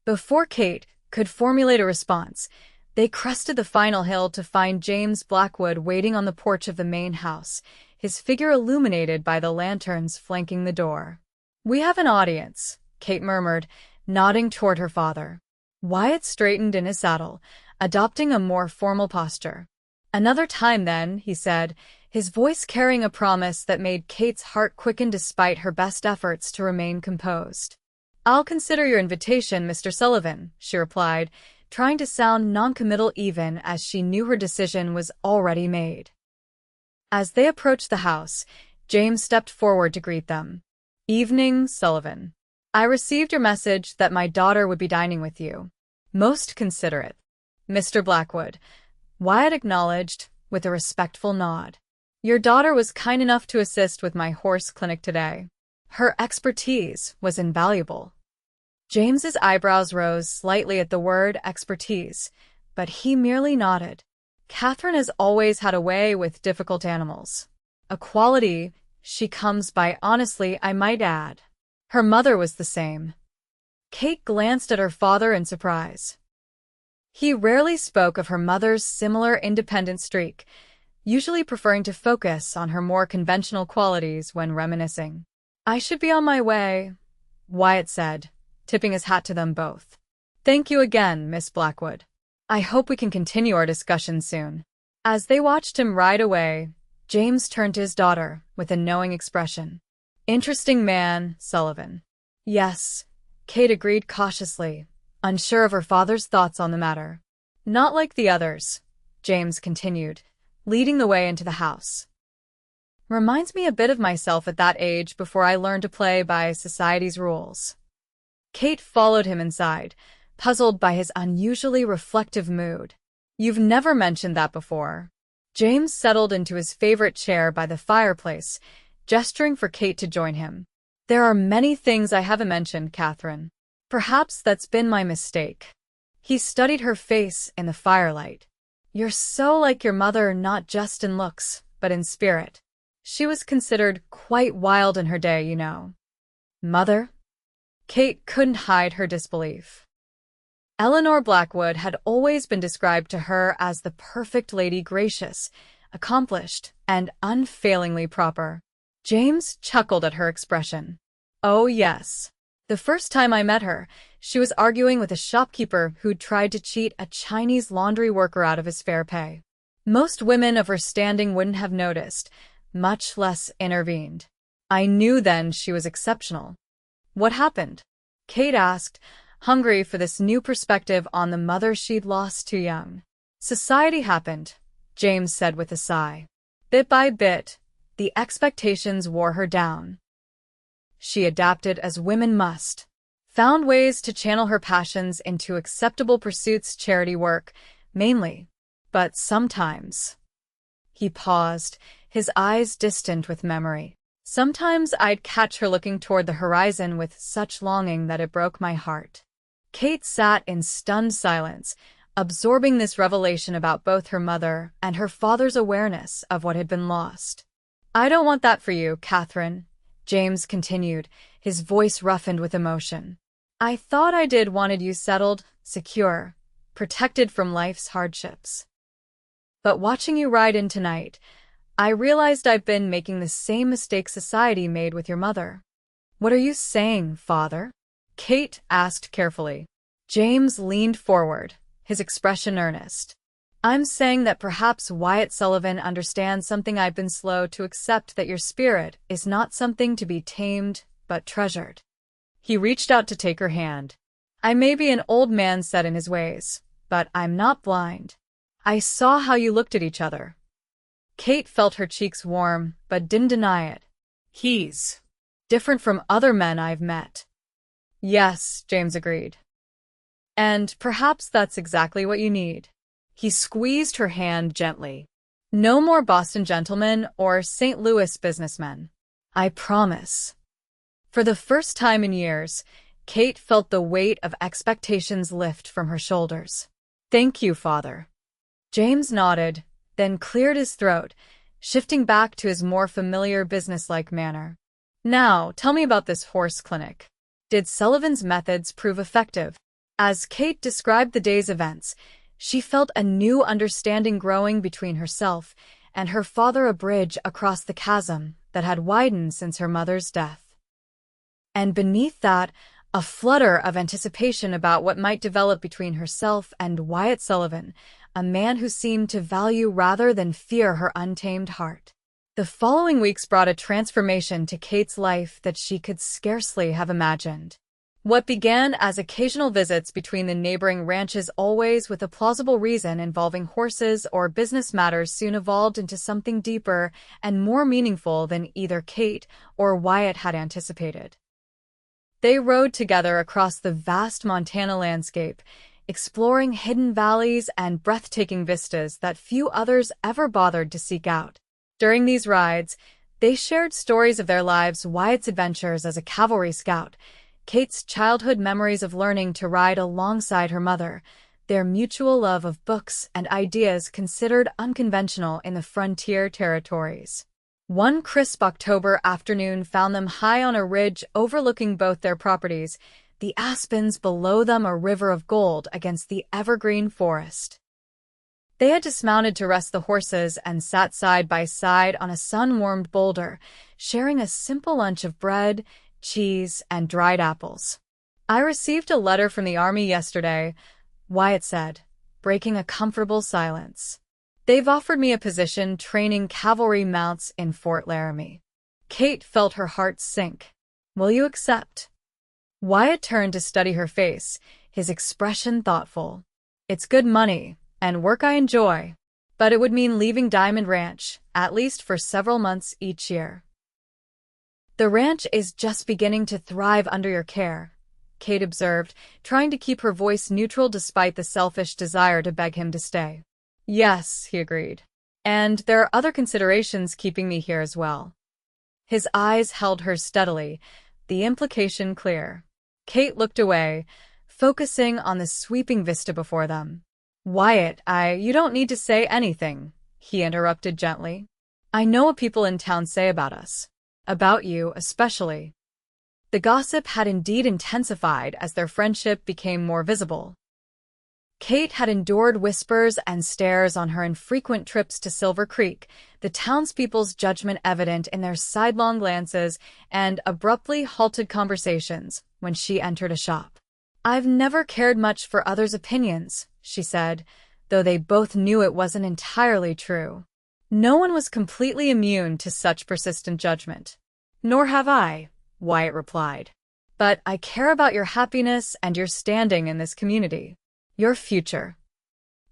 Before Kate could formulate a response, they crested the final hill to find James Blackwood waiting on the porch of the main house, his figure illuminated by the lanterns flanking the door. We have an audience, Kate murmured, nodding toward her father. Wyatt straightened in his saddle, adopting a more formal posture. Another time then, he said, his voice carrying a promise that made Kate's heart quicken despite her best efforts to remain composed. I'll consider your invitation, Mr. Sullivan, she replied, trying to sound noncommittal even as she knew her decision was already made. As they approached the house, James stepped forward to greet them. Evening, Sullivan. I received your message that my daughter would be dining with you. Most considerate. Mr. Blackwood, Wyatt acknowledged with a respectful nod. Your daughter was kind enough to assist with my horse clinic today. Her expertise was invaluable. James's eyebrows rose slightly at the word expertise, but he merely nodded. Katherine has always had a way with difficult animals. A quality she comes by honestly, I might add. Her mother was the same. Kate glanced at her father in surprise. He rarely spoke of her mother's similar independent streak, usually preferring to focus on her more conventional qualities when reminiscing. I should be on my way, Wyatt said, tipping his hat to them both. Thank you again, Miss Blackwood. I hope we can continue our discussion soon. As they watched him ride away, James turned to his daughter with a knowing expression. Interesting man, Sullivan. Yes, Kate agreed cautiously, unsure of her father's thoughts on the matter. Not like the others, James continued, leading the way into the house. Reminds me a bit of myself at that age before I learned to play by society's rules. Kate followed him inside, puzzled by his unusually reflective mood. You've never mentioned that before. James settled into his favorite chair by the fireplace, gesturing for Kate to join him. There are many things I haven't mentioned, Katherine. Perhaps that's been my mistake. He studied her face in the firelight. You're so like your mother, not just in looks, but in spirit. She was considered quite wild in her day, you know. Mother? Kate couldn't hide her disbelief. Eleanor Blackwood had always been described to her as the perfect lady, gracious, accomplished, and unfailingly proper. James chuckled at her expression. Oh yes. The first time I met her, she was arguing with a shopkeeper who'd tried to cheat a Chinese laundry worker out of his fair pay. Most women of her standing wouldn't have noticed, much less intervened. I knew then she was exceptional. What happened? Kate asked, hungry for this new perspective on the mother she'd lost too young. Society happened, James said with a sigh. Bit by bit, the expectations wore her down. She adapted as women must, found ways to channel her passions into acceptable pursuits, charity work, mainly, but sometimes. He paused, his eyes distant with memory. Sometimes I'd catch her looking toward the horizon with such longing that it broke my heart. Kate sat in stunned silence, absorbing this revelation about both her mother and her father's awareness of what had been lost. I don't want that for you, Katherine, James continued, his voice roughened with emotion. I thought I did wanted you settled, secure, protected from life's hardships. But watching you ride in tonight, I realized I've been making the same mistake society made with your mother. What are you saying, father? Kate asked carefully. James leaned forward, his expression earnest. I'm saying that perhaps Wyatt Sullivan understands something I've been slow to accept, that your spirit is not something to be tamed, but treasured. He reached out to take her hand. I may be an old man set in his ways, but I'm not blind. I saw how you looked at each other. Kate felt her cheeks warm, but didn't deny it. He's different from other men I've met. Yes, James agreed. And perhaps that's exactly what you need. He squeezed her hand gently. No more Boston gentlemen or St. Louis businessmen. I promise. For the first time in years, Kate felt the weight of expectations lift from her shoulders. Thank you, father. James nodded, then cleared his throat, shifting back to his more familiar businesslike manner. Now, tell me about this horse clinic. Did Sullivan's methods prove effective? As Kate described the day's events, she felt a new understanding growing between herself and her father, a bridge across the chasm that had widened since her mother's death. And beneath that, a flutter of anticipation about what might develop between herself and Wyatt Sullivan, a man who seemed to value rather than fear her untamed heart. The following weeks brought a transformation to Kate's life that she could scarcely have imagined. What began as occasional visits between the neighboring ranches, always with a plausible reason involving horses or business matters, soon evolved into something deeper and more meaningful than either Kate or Wyatt had anticipated. They rode together across the vast Montana landscape, exploring hidden valleys and breathtaking vistas that few others ever bothered to seek out. During these rides, they shared stories of their lives, Wyatt's adventures as a cavalry scout, Kate's childhood memories of learning to ride alongside her mother, their mutual love of books and ideas considered unconventional in the frontier territories. One crisp October afternoon found them high on a ridge overlooking both their properties, the aspens below them a river of gold against the evergreen forest. They had dismounted to rest the horses and sat side by side on a sun-warmed boulder, sharing a simple lunch of bread, cheese, and dried apples. "I received a letter from the army yesterday," Wyatt said, breaking a comfortable silence. "They've offered me a position training cavalry mounts in Fort Laramie." Kate felt her heart sink. "Will you accept?" Wyatt turned to study her face, his expression thoughtful. "It's good money, and work I enjoy, but it would mean leaving Diamond Ranch, at least for several months each year." "The ranch is just beginning to thrive under your care," Kate observed, trying to keep her voice neutral despite the selfish desire to beg him to stay. "Yes," he agreed. "And there are other considerations keeping me here as well." His eyes held hers steadily, the implication clear. Kate looked away, focusing on the sweeping vista before them. "Wyatt, you don't need to say anything," he interrupted gently. "I know what people in town say about us. About you, especially." The gossip had indeed intensified as their friendship became more visible. Kate had endured whispers and stares on her infrequent trips to Silver Creek, the townspeople's judgment evident in their sidelong glances and abruptly halted conversations when she entered a shop. "I've never cared much for others' opinions," she said, though they both knew it wasn't entirely true. No one was completely immune to such persistent judgment. "Nor have I," Wyatt replied. "But I care about your happiness and your standing in this community. Your future."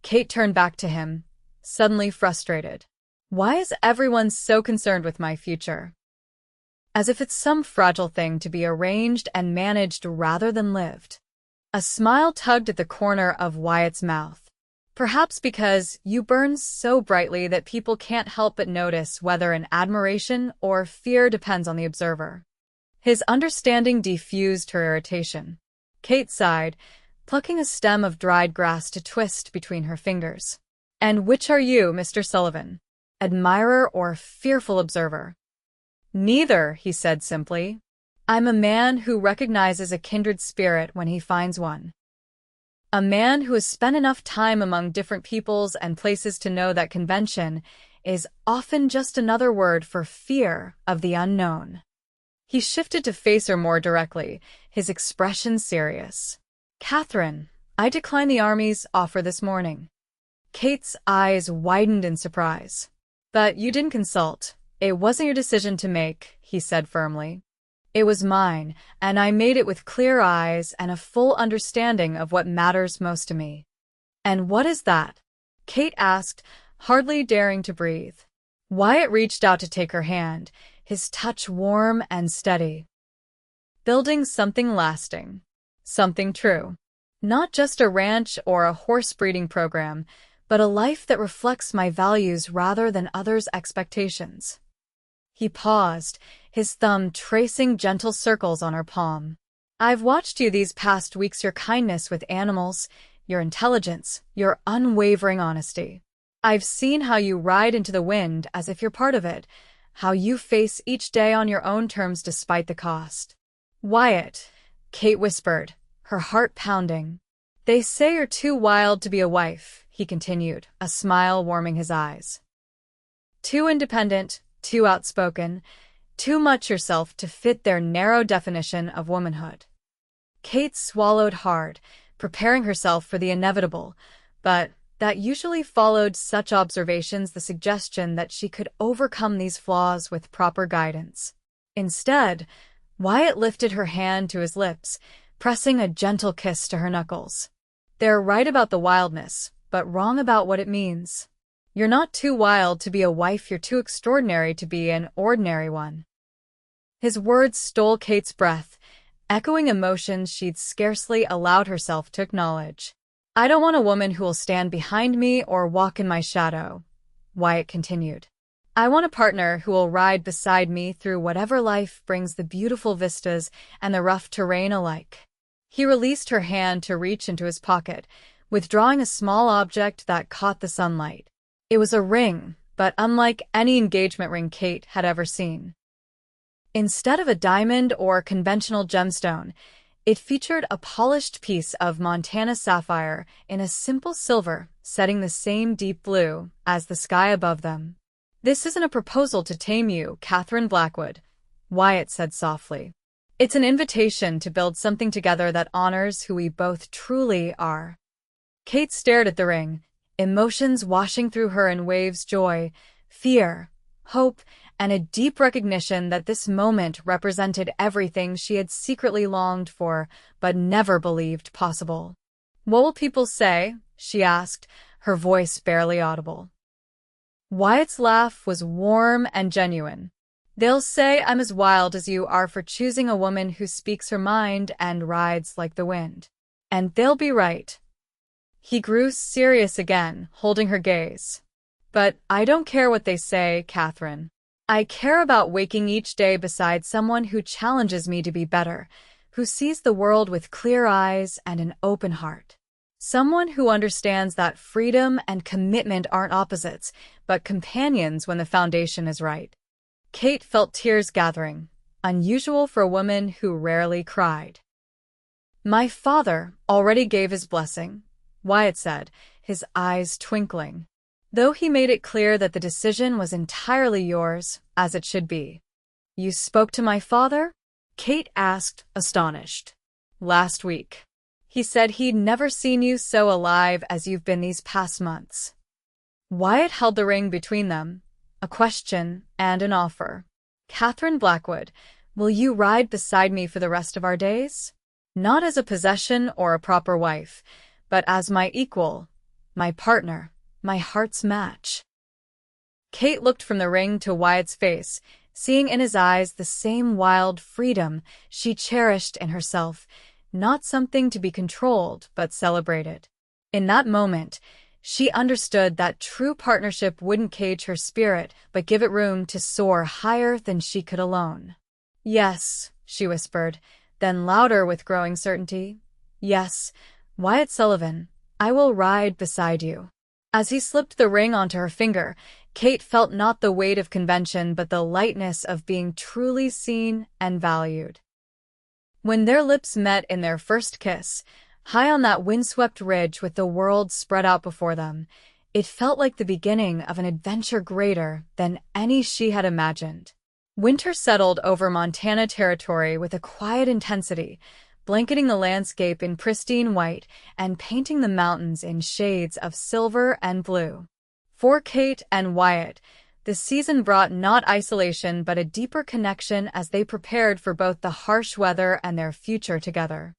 Kate turned back to him, suddenly frustrated. "Why is everyone so concerned with my future? As if it's some fragile thing to be arranged and managed rather than lived." A smile tugged at the corner of Wyatt's mouth. "Perhaps because you burn so brightly that people can't help but notice whether an admiration or fear depends on the observer." His understanding diffused her irritation. Kate sighed, plucking a stem of dried grass to twist between her fingers. "And which are you, Mr. Sullivan? Admirer or fearful observer?" "Neither," he said simply. "I'm a man who recognizes a kindred spirit when he finds one. A man who has spent enough time among different peoples and places to know that convention is often just another word for fear of the unknown." He shifted to face her more directly, his expression serious. "Katherine, I declined the Army's offer this morning." Kate's eyes widened in surprise. "But you didn't consult. It wasn't your decision to make," he said firmly. "It was mine, and I made it with clear eyes and a full understanding of what matters most to me." "And what is that?" Kate asked, hardly daring to breathe. Wyatt reached out to take her hand, his touch warm and steady. "Building something lasting. Something true. Not just a ranch or a horse breeding program, but a life that reflects my values rather than others' expectations." He paused, his thumb tracing gentle circles on her palm. "I've watched you these past weeks, your kindness with animals, your intelligence, your unwavering honesty. I've seen how you ride into the wind as if you're part of it, how you face each day on your own terms despite the cost." "Wyatt," Kate whispered, her heart pounding. "They say you're too wild to be a wife," he continued, a smile warming his eyes. "Too independent, too outspoken, too much yourself to fit their narrow definition of womanhood." Kate swallowed hard, preparing herself for the inevitable, but that usually followed such observations the suggestion that she could overcome these flaws with proper guidance. Instead, Wyatt lifted her hand to his lips, pressing a gentle kiss to her knuckles. "They're right about the wildness, but wrong about what it means. You're not too wild to be a wife, you're too extraordinary to be an ordinary one." His words stole Kate's breath, echoing emotions she'd scarcely allowed herself to acknowledge. "I don't want a woman who will stand behind me or walk in my shadow," Wyatt continued. I want a partner who will ride beside me through whatever life brings, the beautiful vistas and the rough terrain alike. He released her hand to reach into his pocket, withdrawing a small object that caught the sunlight. It was a ring, but unlike any engagement ring Kate had ever seen. Instead of a diamond or conventional gemstone, it featured a polished piece of Montana sapphire in a simple silver, setting the same deep blue as the sky above them. "This isn't a proposal to tame you, Katherine Blackwood," Wyatt said softly. "It's an invitation to build something together that honors who we both truly are." Kate stared at the ring, emotions washing through her in waves: joy, fear, hope, and a deep recognition that this moment represented everything she had secretly longed for but never believed possible. "What will people say?" she asked, her voice barely audible. Wyatt's laugh was warm and genuine. "They'll say I'm as wild as you are for choosing a woman who speaks her mind and rides like the wind. And they'll be right." He grew serious again, holding her gaze. "But I don't care what they say, Katherine. I care about waking each day beside someone who challenges me to be better, who sees the world with clear eyes and an open heart. Someone who understands that freedom and commitment aren't opposites, but companions when the foundation is right." Kate felt tears gathering, unusual for a woman who rarely cried. "My father already gave his blessing," Wyatt said, his eyes twinkling. "Though he made it clear that the decision was entirely yours, as it should be." "You spoke to my father?" Kate asked, astonished. "Last week. He said he'd never seen you so alive as you've been these past months." Wyatt held the ring between them, a question and an offer. "Katherine Blackwood, will you ride beside me for the rest of our days? Not as a possession or a proper wife, but as my equal, my partner, my heart's match." Kate looked from the ring to Wyatt's face, seeing in his eyes the same wild freedom she cherished in herself, not something to be controlled but celebrated. In that moment, she understood that true partnership wouldn't cage her spirit but give it room to soar higher than she could alone. "Yes," she whispered, then louder with growing certainty. "Yes, Wyatt Sullivan, I will ride beside you." As he slipped the ring onto her finger, Kate felt not the weight of convention but the lightness of being truly seen and valued. When their lips met in their first kiss, high on that windswept ridge with the world spread out before them, it felt like the beginning of an adventure greater than any she had imagined. Winter settled over Montana territory with a quiet intensity, blanketing the landscape in pristine white and painting the mountains in shades of silver and blue. For Kate and Wyatt, the season brought not isolation but a deeper connection as they prepared for both the harsh weather and their future together.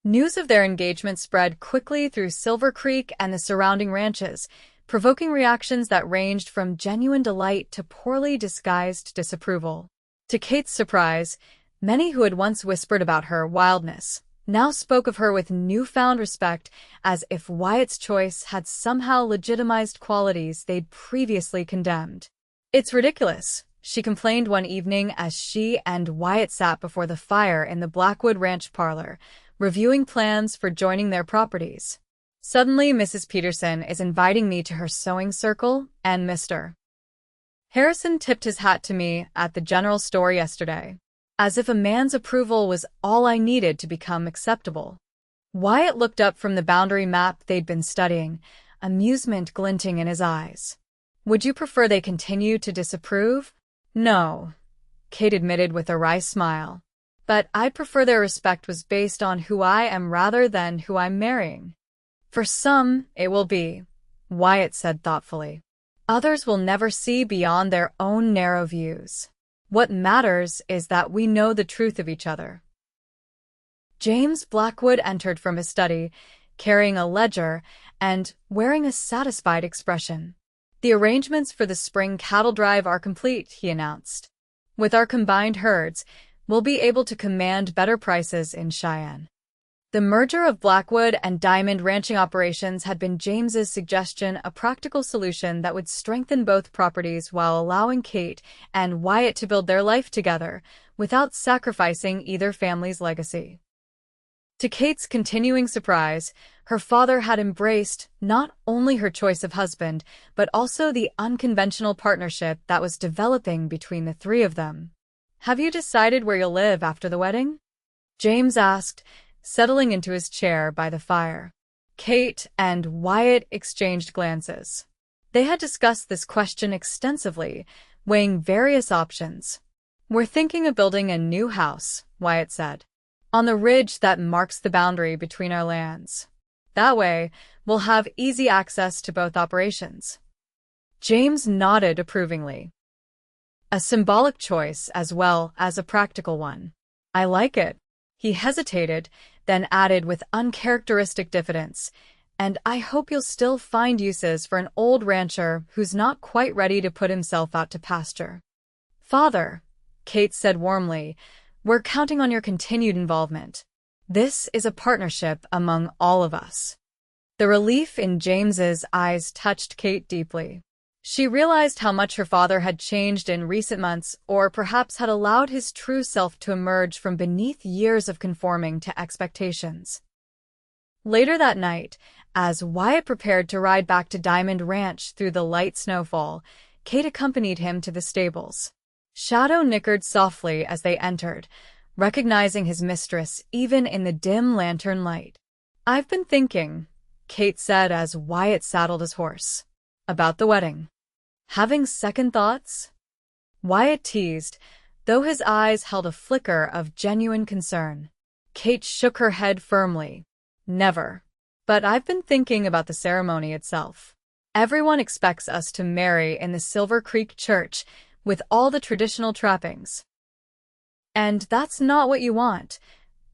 News of their engagement spread quickly through Silver Creek and the surrounding ranches, provoking reactions that ranged from genuine delight to poorly disguised disapproval. To Kate's surprise, many who had once whispered about her wildness now spoke of her with newfound respect, as if Wyatt's choice had somehow legitimized qualities they'd previously condemned. "It's ridiculous," she complained one evening as she and Wyatt sat before the fire in the Blackwood ranch parlor, reviewing plans for joining their properties. "Suddenly Mrs. Peterson is inviting me to her sewing circle, and Mr. Harrison tipped his hat to me at the general store yesterday, as if a man's approval was all I needed to become acceptable." Wyatt looked up from the boundary map they'd been studying, amusement glinting in his eyes. "Would you prefer they continue to disapprove?" "No," Kate admitted with a wry smile. "But I'd prefer their respect was based on who I am rather than who I'm marrying." "For some, it will be," Wyatt said thoughtfully. "Others will never see beyond their own narrow views. What matters is that we know the truth of each other." James Blackwood entered from his study, carrying a ledger and wearing a satisfied expression. "The arrangements for the spring cattle drive are complete," he announced. "With our combined herds, we'll be able to command better prices in Cheyenne." The merger of Blackwood and Diamond ranching operations had been James's suggestion, a practical solution that would strengthen both properties while allowing Kate and Wyatt to build their life together without sacrificing either family's legacy. To Kate's continuing surprise, her father had embraced not only her choice of husband, but also the unconventional partnership that was developing between the three of them. "Have you decided where you'll live after the wedding?" James asked, settling into his chair by the fire. Kate and Wyatt exchanged glances. They had discussed this question extensively, weighing various options. "We're thinking of building a new house," Wyatt said, "on the ridge that marks the boundary between our lands. That way, we'll have easy access to both operations." James nodded approvingly. "A symbolic choice as well as a practical one. I like it." He hesitated, then added with uncharacteristic diffidence, "And I hope you'll still find uses for an old rancher who's not quite ready to put himself out to pasture." "Father," Kate said warmly, "we're counting on your continued involvement. This is a partnership among all of us." The relief in James's eyes touched Kate deeply. She realized how much her father had changed in recent months, or perhaps had allowed his true self to emerge from beneath years of conforming to expectations. Later that night, as Wyatt prepared to ride back to Diamond Ranch through the light snowfall, Kate accompanied him to the stables. Shadow nickered softly as they entered, recognizing his mistress even in the dim lantern light. "I've been thinking," Kate said as Wyatt saddled his horse, "about the wedding." "Having second thoughts?" Wyatt teased, though his eyes held a flicker of genuine concern. Kate shook her head firmly. "Never. But I've been thinking about the ceremony itself. Everyone expects us to marry in the Silver Creek Church with all the traditional trappings. And that's not what you want,"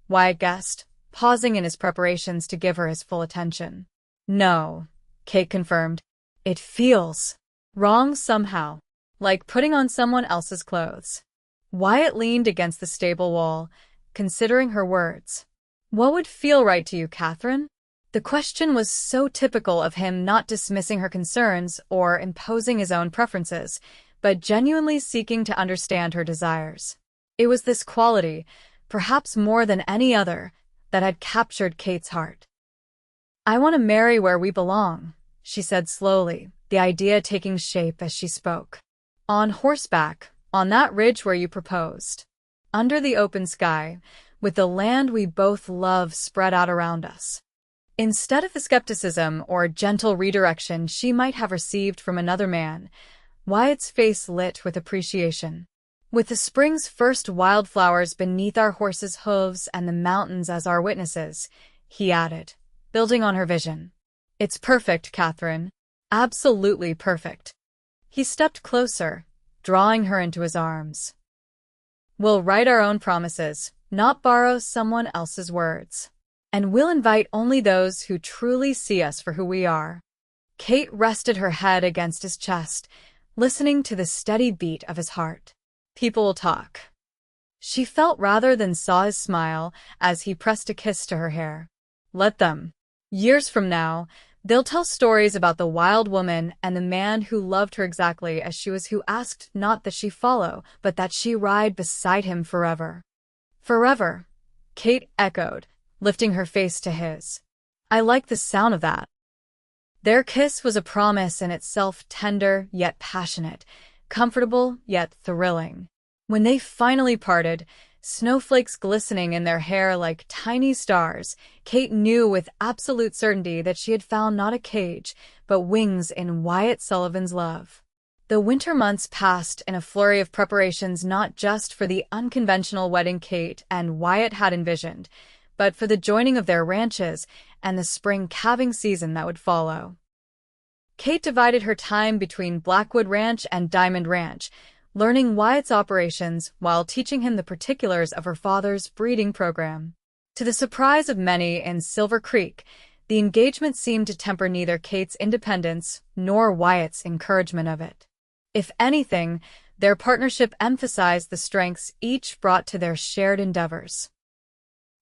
Wyatt guessed, pausing in his preparations to give her his full attention. "No," Kate confirmed. "It feels wrong somehow, like putting on someone else's clothes." Wyatt leaned against the stable wall, considering her words. "What would feel right to you, Katherine?" The question was so typical of him, not dismissing her concerns or imposing his own preferences, but genuinely seeking to understand her desires. It was this quality, perhaps more than any other, that had captured Kate's heart. "I want to marry where we belong," she said slowly, the idea taking shape as she spoke. "On horseback, on that ridge where you proposed. Under the open sky, with the land we both love spread out around us." Instead of the skepticism or gentle redirection she might have received from another man, Wyatt's face lit with appreciation. "With the spring's first wildflowers beneath our horses' hooves and the mountains as our witnesses," he added, building on her vision. "It's perfect, Katherine. Absolutely perfect." He stepped closer, drawing her into his arms. "We'll write our own promises, not borrow someone else's words. And we'll invite only those who truly see us for who we are." Kate rested her head against his chest, listening to the steady beat of his heart. "People will talk." She felt rather than saw his smile as he pressed a kiss to her hair. "Let them. Years from now, they'll tell stories about the wild woman and the man who loved her exactly as she was, who asked not that she follow, but that she ride beside him forever." "Forever," Kate echoed, lifting her face to his. "I like the sound of that." Their kiss was a promise in itself, tender yet passionate, comfortable yet thrilling. When they finally parted, snowflakes glistening in their hair like tiny stars, Kate knew with absolute certainty that she had found not a cage, but wings in Wyatt Sullivan's love. The winter months passed in a flurry of preparations, not just for the unconventional wedding Kate and Wyatt had envisioned, but for the joining of their ranches and the spring calving season that would follow. Kate divided her time between Blackwood Ranch and Diamond Ranch, learning Wyatt's operations while teaching him the particulars of her father's breeding program. To the surprise of many in Silver Creek, the engagement seemed to temper neither Kate's independence nor Wyatt's encouragement of it. If anything, their partnership emphasized the strengths each brought to their shared endeavors.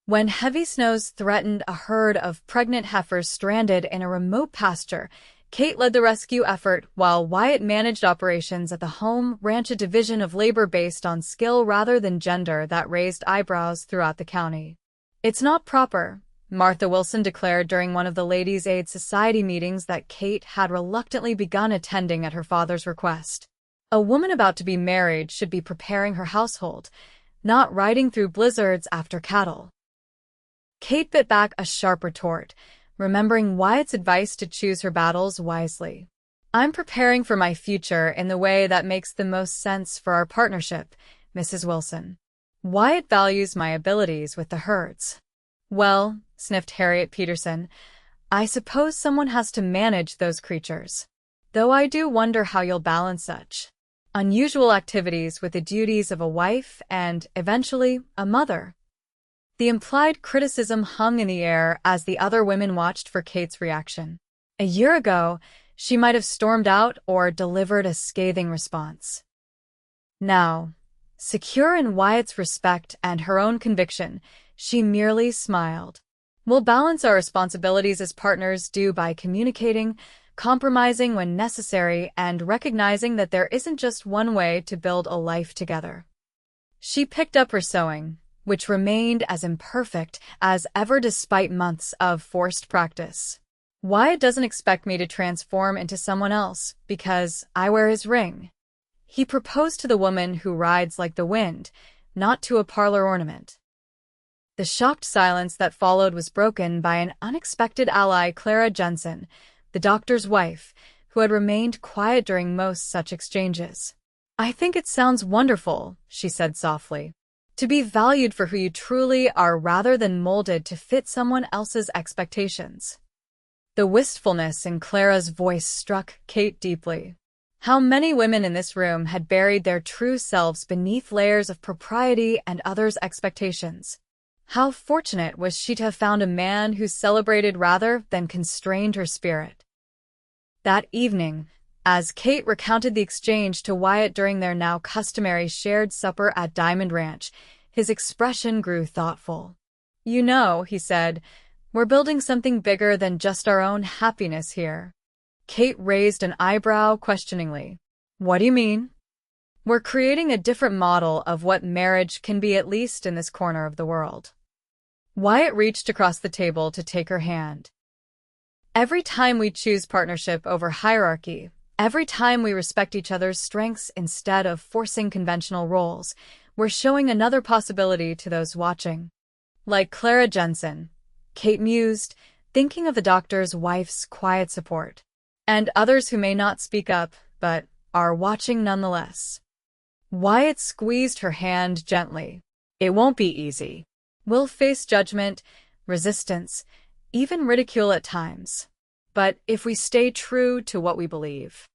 When heavy snows threatened a herd of pregnant heifers stranded in a remote pasture, Kate led the rescue effort while Wyatt managed operations at the home ranch, a division of labor based on skill rather than gender that raised eyebrows throughout the county. "It's not proper," Martha Wilson declared during one of the Ladies' Aid Society meetings that Kate had reluctantly begun attending at her father's request. "A woman about to be married should be preparing her household, not riding through blizzards after cattle." Kate bit back a sharp retort, remembering Wyatt's advice to choose her battles wisely. "I'm preparing for my future in the way that makes the most sense for our partnership, Mrs. Wilson. Wyatt values my abilities with the herds." "Well," sniffed Harriet Peterson, "I suppose someone has to manage those creatures. Though I do wonder how you'll balance such unusual activities with the duties of a wife and, eventually, a mother." The implied criticism hung in the air as the other women watched for Kate's reaction. A year ago, she might have stormed out or delivered a scathing response. Now, secure in Wyatt's respect and her own conviction, she merely smiled. "We'll balance our responsibilities as partners by communicating, compromising when necessary, and recognizing that there isn't just one way to build a life together." She picked up her sewing, which remained as imperfect as ever despite months of forced practice. "Wyatt doesn't expect me to transform into someone else because I wear his ring. He proposed to the woman who rides like the wind, not to a parlor ornament." The shocked silence that followed was broken by an unexpected ally, Clara Jensen, the doctor's wife, who had remained quiet during most such exchanges. "I think it sounds wonderful," she said softly. "To be valued for who you truly are rather than molded to fit someone else's expectations." The wistfulness in Clara's voice struck Kate deeply. How many women in this room had buried their true selves beneath layers of propriety and others' expectations? How fortunate was she to have found a man who celebrated rather than constrained her spirit. That evening, as Kate recounted the exchange to Wyatt during their now customary shared supper at Diamond Ranch, his expression grew thoughtful. "You know," he said, "we're building something bigger than just our own happiness here." Kate raised an eyebrow questioningly. "What do you mean?" "We're creating a different model of what marriage can be, at least in this corner of the world." Wyatt reached across the table to take her hand. "Every time we choose partnership over hierarchy, every time we respect each other's strengths instead of forcing conventional roles, we're showing another possibility to those watching." Like Clara Jensen, Kate mused, thinking of the doctor's wife's quiet support, and others who may not speak up, but are watching nonetheless. Wyatt squeezed her hand gently. "It won't be easy. We'll face judgment, resistance, even ridicule at times. But if we stay true to what we believe,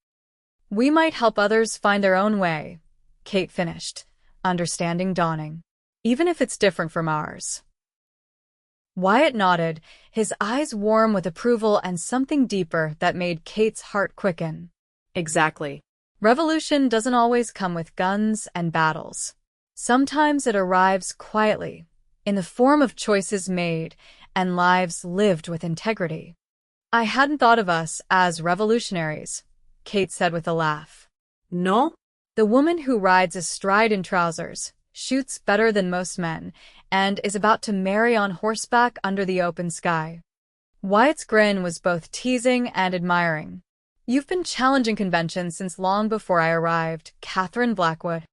we might help others find their own way," Kate finished, understanding dawning. "Even if it's different from ours." Wyatt nodded, his eyes warm with approval and something deeper that made Kate's heart quicken. "Exactly. Revolution doesn't always come with guns and battles. Sometimes it arrives quietly, in the form of choices made and lives lived with integrity." "I hadn't thought of us as revolutionaries," Kate said with a laugh. No? "The woman who rides astride in trousers, shoots better than most men, and is about to marry on horseback under the open sky." Wyatt's grin was both teasing and admiring. "You've been challenging convention since long before I arrived, Katherine Blackwood."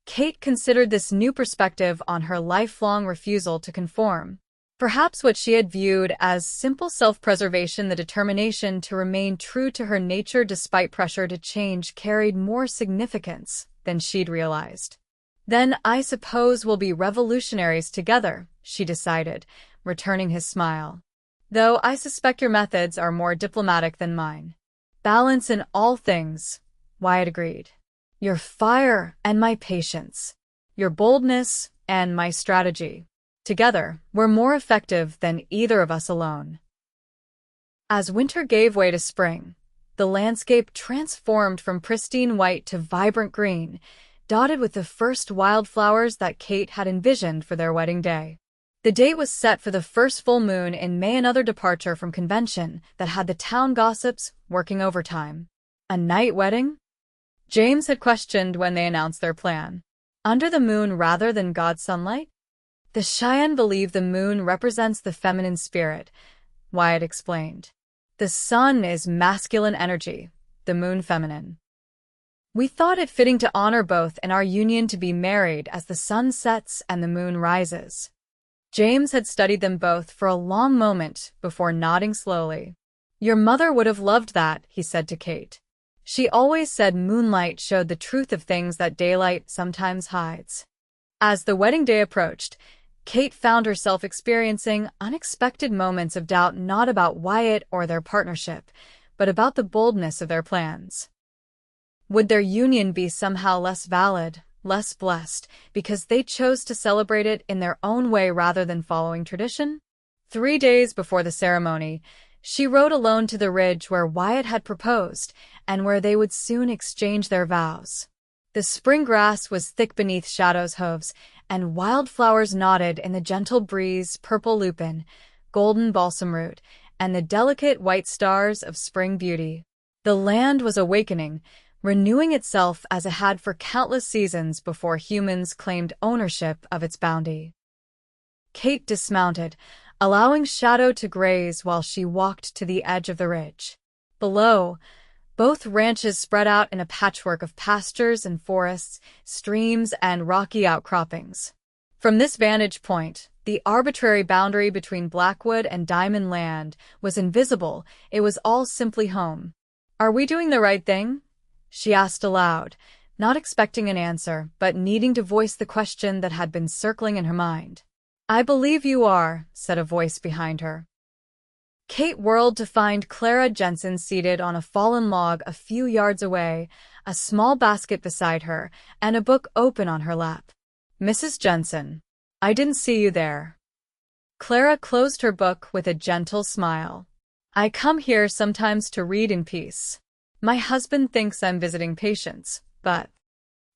Kate considered this new perspective on her lifelong refusal to conform. Perhaps what she had viewed as simple self-preservation, the determination to remain true to her nature despite pressure to change, carried more significance than she'd realized. "Then I suppose we'll be revolutionaries together," she decided, returning his smile. "Though I suspect your methods are more diplomatic than mine." "Balance in all things," Wyatt agreed. "Your fire and my patience. Your boldness and my strategy. Together, we're more effective than either of us alone." As winter gave way to spring, the landscape transformed from pristine white to vibrant green, dotted with the first wildflowers that Kate had envisioned for their wedding day. The date was set for the first full moon in May, another departure from convention that had the town gossips working overtime. A night wedding? James had questioned when they announced their plan. Under the moon rather than God's sunlight? The Cheyenne believe the moon represents the feminine spirit, Wyatt explained. The sun is masculine energy, the moon feminine. We thought it fitting to honor both in our union to be married as the sun sets and the moon rises. James had studied them both for a long moment before nodding slowly. Your mother would have loved that, he said to Kate. She always said moonlight showed the truth of things that daylight sometimes hides. As the wedding day approached, Kate found herself experiencing unexpected moments of doubt, not about Wyatt or their partnership, but about the boldness of their plans. Would their union be somehow less valid, less blessed, because they chose to celebrate it in their own way rather than following tradition? 3 days before the ceremony, she rode alone to the ridge where Wyatt had proposed and where they would soon exchange their vows. The spring grass was thick beneath Shadow's hooves, and wildflowers nodded in the gentle breeze, purple lupin, golden balsam root, and the delicate white stars of spring beauty. The land was awakening, renewing itself as it had for countless seasons before humans claimed ownership of its bounty. Kate dismounted, allowing Shadow to graze while she walked to the edge of the ridge. Below, both ranches spread out in a patchwork of pastures and forests, streams and rocky outcroppings. From this vantage point, the arbitrary boundary between Blackwood and Diamond Land was invisible. It was all simply home. Are we doing the right thing? She asked aloud, not expecting an answer, but needing to voice the question that had been circling in her mind. I believe you are, said a voice behind her. Kate whirled to find Clara Jensen seated on a fallen log a few yards away, a small basket beside her, and a book open on her lap. Mrs. Jensen, I didn't see you there. Clara closed her book with a gentle smile. I come here sometimes to read in peace. My husband thinks I'm visiting patients, but...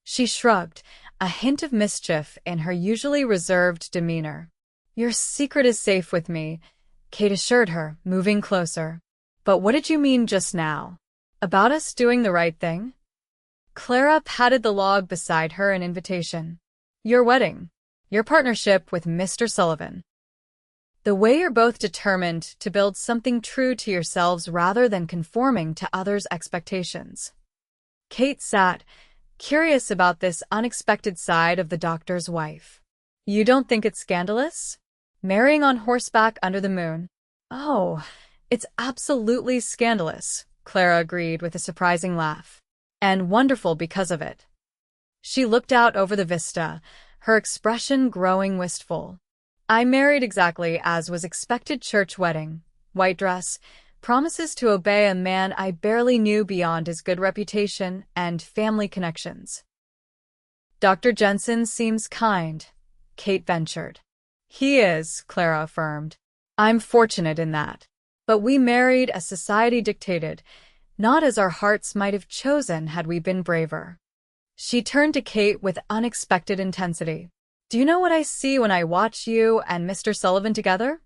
She shrugged, a hint of mischief in her usually reserved demeanor. Your secret is safe with me, Kate assured her, moving closer. But what did you mean just now? About us doing the right thing? Clara patted the log beside her, an invitation. Your wedding. Your partnership with Mr. Sullivan. The way you're both determined to build something true to yourselves rather than conforming to others' expectations. Kate sat, curious about this unexpected side of the doctor's wife. You don't think it's scandalous? Marrying on horseback under the moon? Oh, it's absolutely scandalous, Clara agreed with a surprising laugh. And wonderful because of it. She looked out over the vista, her expression growing wistful. I married exactly as was expected, church wedding, white dress, promises to obey a man I barely knew beyond his good reputation and family connections. Dr. Jensen seems kind, Kate ventured. He is, Clara affirmed. I'm fortunate in that. But we married as society dictated, not as our hearts might have chosen had we been braver. She turned to Kate with unexpected intensity. Do you know what I see when I watch you and Mr. Sullivan together?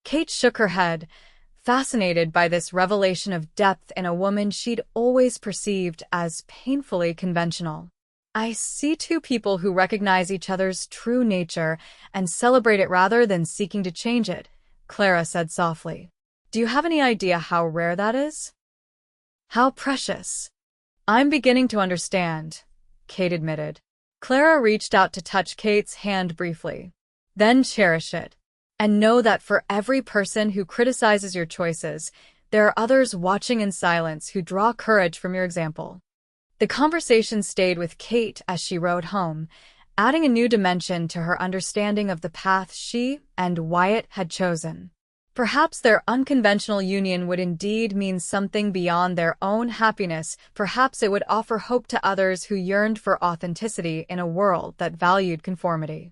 Kate shook her head, fascinated by this revelation of depth in a woman she'd always perceived as painfully conventional. I see two people who recognize each other's true nature and celebrate it rather than seeking to change it, Clara said softly. Do you have any idea how rare that is? How precious. I'm beginning to understand, Kate admitted. Clara reached out to touch Kate's hand briefly. Then cherish it. And know that for every person who criticizes your choices, there are others watching in silence who draw courage from your example. The conversation stayed with Kate as she rode home, adding a new dimension to her understanding of the path she and Wyatt had chosen. Perhaps their unconventional union would indeed mean something beyond their own happiness. Perhaps it would offer hope to others who yearned for authenticity in a world that valued conformity.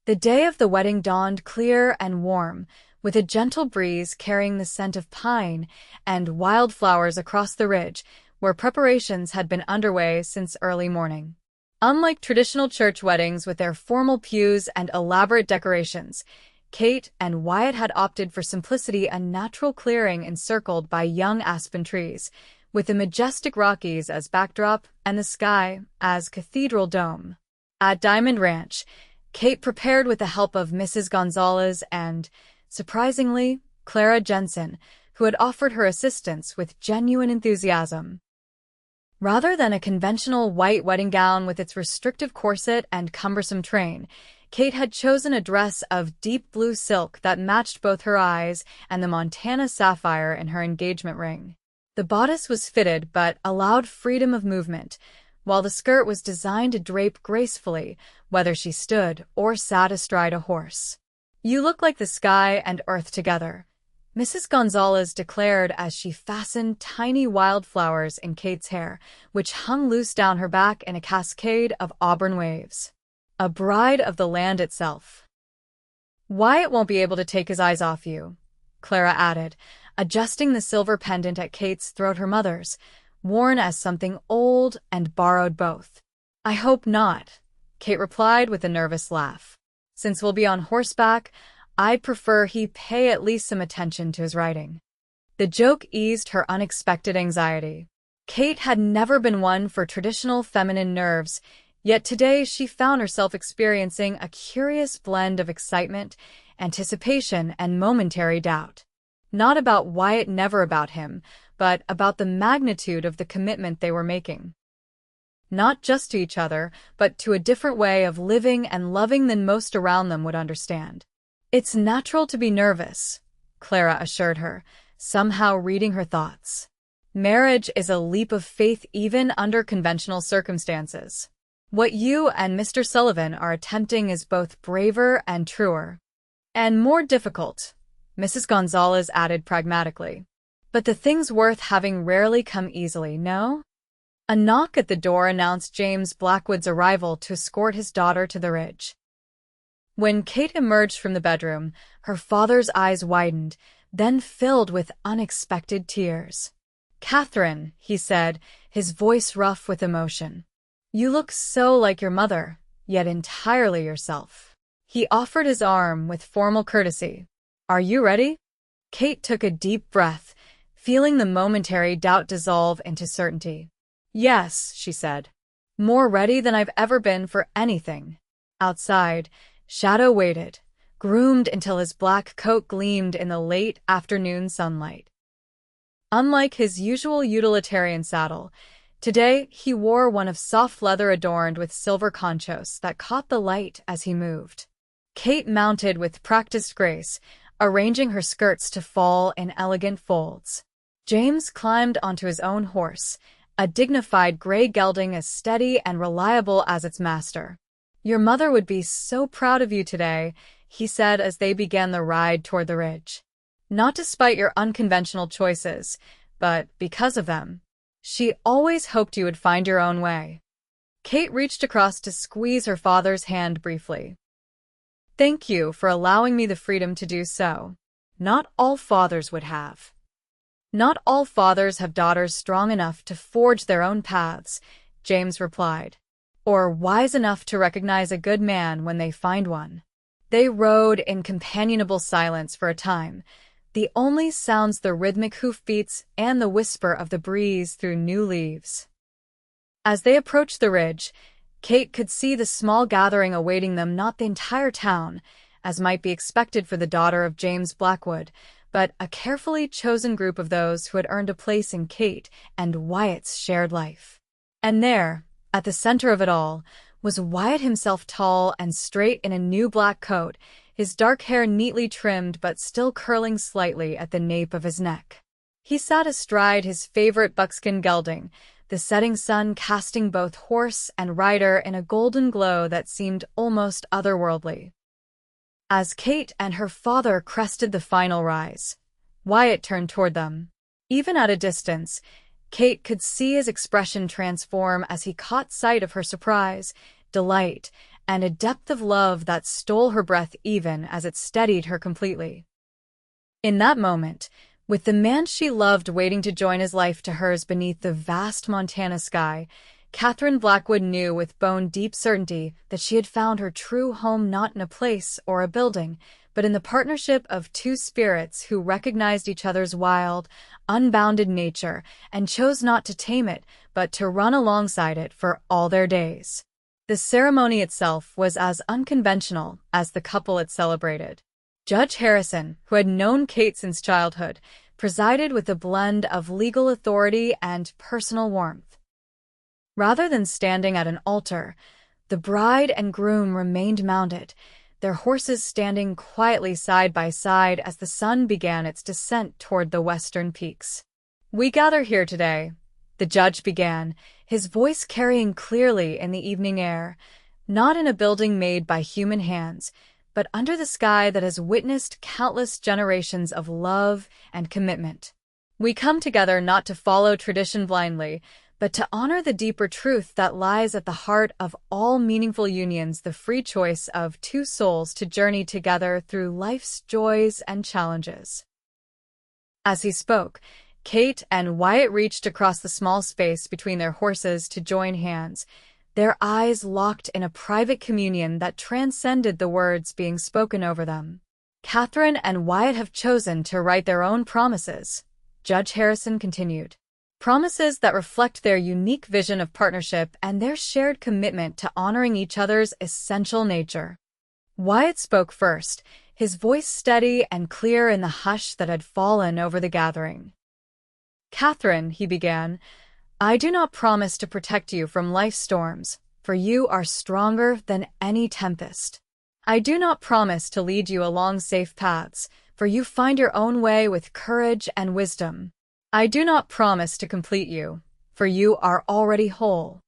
The day of the wedding dawned clear and warm, with a gentle breeze carrying the scent of pine and wildflowers across the ridge, where preparations had been underway since early morning. Unlike traditional church weddings with their formal pews and elaborate decorations, Kate and Wyatt had opted for simplicity, a natural clearing encircled by young aspen trees, with the majestic Rockies as backdrop and the sky as cathedral dome. At Diamond Ranch, Kate prepared with the help of Mrs. Gonzalez and, surprisingly, Clara Jensen, who had offered her assistance with genuine enthusiasm. Rather than a conventional white wedding gown with its restrictive corset and cumbersome train, Kate had chosen a dress of deep blue silk that matched both her eyes and the Montana sapphire in her engagement ring. The bodice was fitted but allowed freedom of movement, while the skirt was designed to drape gracefully, whether she stood or sat astride a horse. "You look like the sky and earth together," Mrs. Gonzalez declared as she fastened tiny wildflowers in Kate's hair, which hung loose down her back in a cascade of auburn waves. A bride of the land itself. "Wyatt won't be able to take his eyes off you," Clara added, adjusting the silver pendant at Kate's throat, her mother's, worn as something old and borrowed both. "I hope not," Kate replied with a nervous laugh. "Since we'll be on horseback, I'd prefer he pay at least some attention to his riding." The joke eased her unexpected anxiety. Kate had never been one for traditional feminine nerves, yet today she found herself experiencing a curious blend of excitement, anticipation, and momentary doubt. Not about Wyatt, never about him, but about the magnitude of the commitment they were making. Not just to each other, but to a different way of living and loving than most around them would understand. "It's natural to be nervous," Clara assured her, somehow reading her thoughts. "Marriage is a leap of faith even under conventional circumstances. What you and Mr. Sullivan are attempting is both braver and truer. And more difficult," Mrs. Gonzalez added pragmatically. "But the things worth having rarely come easily, no?" A knock at the door announced James Blackwood's arrival to escort his daughter to the ridge. When Kate emerged from the bedroom, her father's eyes widened, then filled with unexpected tears. "Katherine," he said, his voice rough with emotion. "You look so like your mother, yet entirely yourself." He offered his arm with formal courtesy. "Are you ready?" Kate took a deep breath, feeling the momentary doubt dissolve into certainty. "Yes," she said. "More ready than I've ever been for anything." Outside, Shadow waited, groomed until his black coat gleamed in the late afternoon sunlight. Unlike his usual utilitarian saddle, today he wore one of soft leather adorned with silver conchos that caught the light as he moved. Kate mounted with practiced grace, arranging her skirts to fall in elegant folds. James climbed onto his own horse, a dignified gray gelding as steady and reliable as its master. "Your mother would be so proud of you today," he said as they began the ride toward the ridge. "Not despite your unconventional choices, but because of them. She always hoped you would find your own way." Kate reached across to squeeze her father's hand briefly. "Thank you for allowing me the freedom to do so. Not all fathers would have. Not all fathers have daughters strong enough to forge their own paths," James replied. "Or wise enough to recognize a good man when they find one." They rode in companionable silence for a time, the only sounds the rhythmic hoofbeats and the whisper of the breeze through new leaves. As they approached the ridge, Kate could see the small gathering awaiting them, not the entire town, as might be expected for the daughter of James Blackwood, but a carefully chosen group of those who had earned a place in Kate and Wyatt's shared life. And there, at the center of it all, was Wyatt himself, tall and straight in a new black coat, his dark hair neatly trimmed but still curling slightly at the nape of his neck. He sat astride his favorite buckskin gelding, the setting sun casting both horse and rider in a golden glow that seemed almost otherworldly. As Kate and her father crested the final rise, Wyatt turned toward them. Even at a distance, Kate could see his expression transform as he caught sight of her surprise, delight, and a depth of love that stole her breath even as it steadied her completely. In that moment, with the man she loved waiting to join his life to hers beneath the vast Montana sky, Katherine Blackwood knew with bone-deep certainty that she had found her true home not in a place or a building, but in the partnership of two spirits who recognized each other's wild, unbounded nature and chose not to tame it, but to run alongside it for all their days. The ceremony itself was as unconventional as the couple it celebrated. Judge Harrison, who had known Kate since childhood, presided with a blend of legal authority and personal warmth. Rather than standing at an altar, the bride and groom remained mounted, their horses standing quietly side by side as the sun began its descent toward the western peaks. "We gather here today," the judge began, his voice carrying clearly in the evening air, "not in a building made by human hands, but under the sky that has witnessed countless generations of love and commitment. We come together not to follow tradition blindly, but to honor the deeper truth that lies at the heart of all meaningful unions, the free choice of two souls to journey together through life's joys and challenges." As he spoke, Kate and Wyatt reached across the small space between their horses to join hands, their eyes locked in a private communion that transcended the words being spoken over them. "Katherine and Wyatt have chosen to write their own promises," Judge Harrison continued. "Promises that reflect their unique vision of partnership and their shared commitment to honoring each other's essential nature." Wyatt spoke first, his voice steady and clear in the hush that had fallen over the gathering. "Katherine," he began, "I do not promise to protect you from life's storms, for you are stronger than any tempest. I do not promise to lead you along safe paths, for you find your own way with courage and wisdom. I do not promise to complete you, for you are already whole."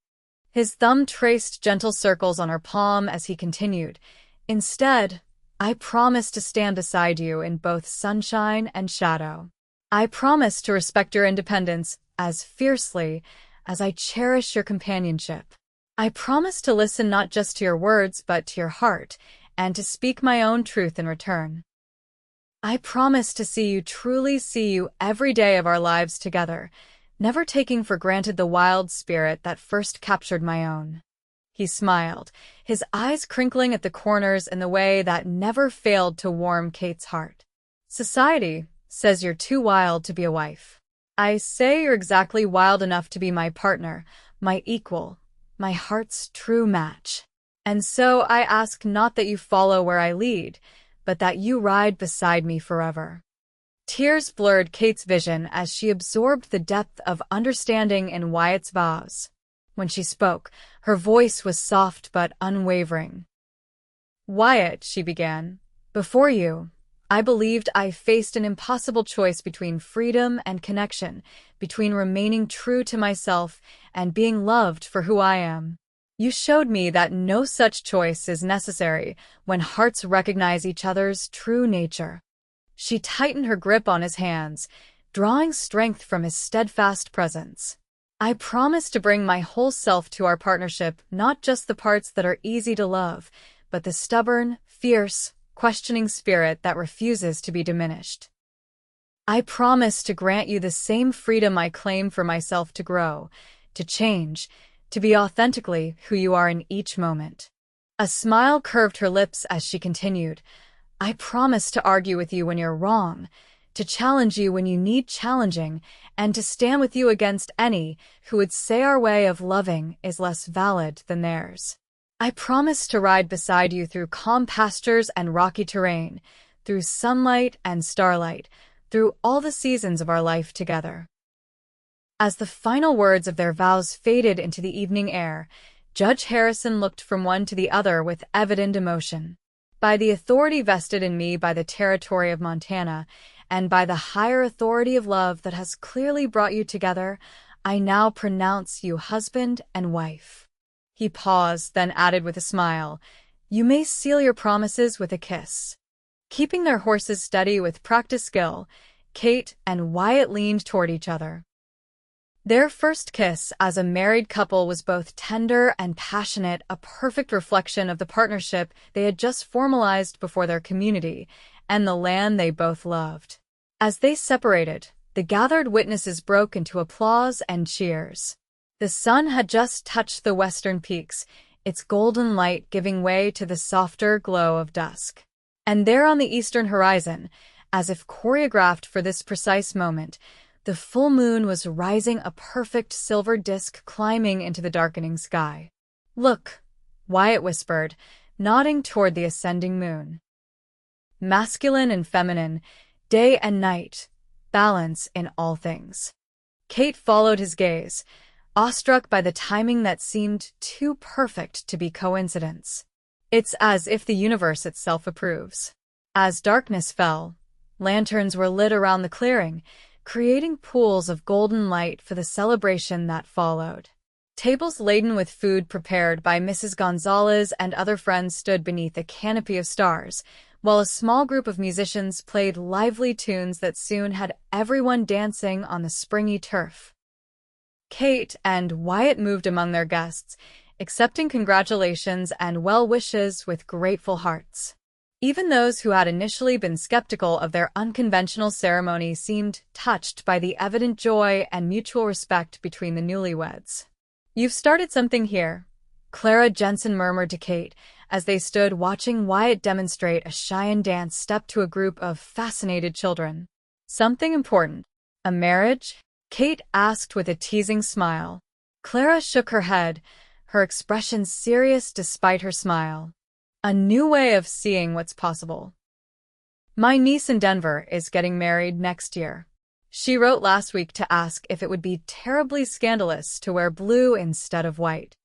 His thumb traced gentle circles on her palm as he continued. "Instead, I promise to stand beside you in both sunshine and shadow. I promise to respect your independence as fiercely as I cherish your companionship. I promise to listen not just to your words but to your heart, and to speak my own truth in return. I promise to truly see you every day of our lives together, never taking for granted the wild spirit that first captured my own." He smiled, his eyes crinkling at the corners in the way that never failed to warm Kate's heart. "Society says you're too wild to be a wife. I say you're exactly wild enough to be my partner, my equal, my heart's true match. And so I ask not that you follow where I lead, but that you ride beside me forever." Tears blurred Kate's vision as she absorbed the depth of understanding in Wyatt's vows. When she spoke, her voice was soft but unwavering. "Wyatt," she began, "before you, I believed I faced an impossible choice between freedom and connection, between remaining true to myself and being loved for who I am. You showed me that no such choice is necessary when hearts recognize each other's true nature." She tightened her grip on his hands, drawing strength from his steadfast presence. "I promise to bring my whole self to our partnership, not just the parts that are easy to love, but the stubborn, fierce, questioning spirit that refuses to be diminished. I promise to grant you the same freedom I claim for myself to grow, to change, to be authentically who you are in each moment." A smile curved her lips as she continued, "I promise to argue with you when you're wrong, to challenge you when you need challenging, and to stand with you against any who would say our way of loving is less valid than theirs. I promise to ride beside you through calm pastures and rocky terrain, through sunlight and starlight, through all the seasons of our life together." As the final words of their vows faded into the evening air, Judge Harrison looked from one to the other with evident emotion. "By the authority vested in me by the territory of Montana, and by the higher authority of love that has clearly brought you together, I now pronounce you husband and wife." He paused, then added with a smile, "You may seal your promises with a kiss." Keeping their horses steady with practiced skill, Kate and Wyatt leaned toward each other. Their first kiss as a married couple was both tender and passionate, a perfect reflection of the partnership they had just formalized before their community and the land they both loved. As they separated, the gathered witnesses broke into applause and cheers. The sun had just touched the western peaks, its golden light giving way to the softer glow of dusk. And there on the eastern horizon, as if choreographed for this precise moment, the full moon was rising, a perfect silver disk climbing into the darkening sky. "Look," Wyatt whispered, nodding toward the ascending moon. Masculine and feminine, day and night, balance in all things. Kate followed his gaze, awestruck by the timing that seemed too perfect to be coincidence. It's as if the universe itself approves. As darkness fell, lanterns were lit around the clearing, creating pools of golden light for the celebration that followed. Tables laden with food prepared by Mrs. Gonzalez and other friends stood beneath a canopy of stars, while a small group of musicians played lively tunes that soon had everyone dancing on the springy turf. Kate and Wyatt moved among their guests, accepting congratulations and well wishes with grateful hearts. Even those who had initially been skeptical of their unconventional ceremony seemed touched by the evident joy and mutual respect between the newlyweds. "You've started something here," Clara Jensen murmured to Kate as they stood watching Wyatt demonstrate a Cheyenne dance step to a group of fascinated children. "Something important. A marriage?" Kate asked with a teasing smile. Clara shook her head, her expression serious despite her smile. "A new way of seeing what's possible. My niece in Denver is getting married next year. She wrote last week to ask if it would be terribly scandalous to wear blue instead of white."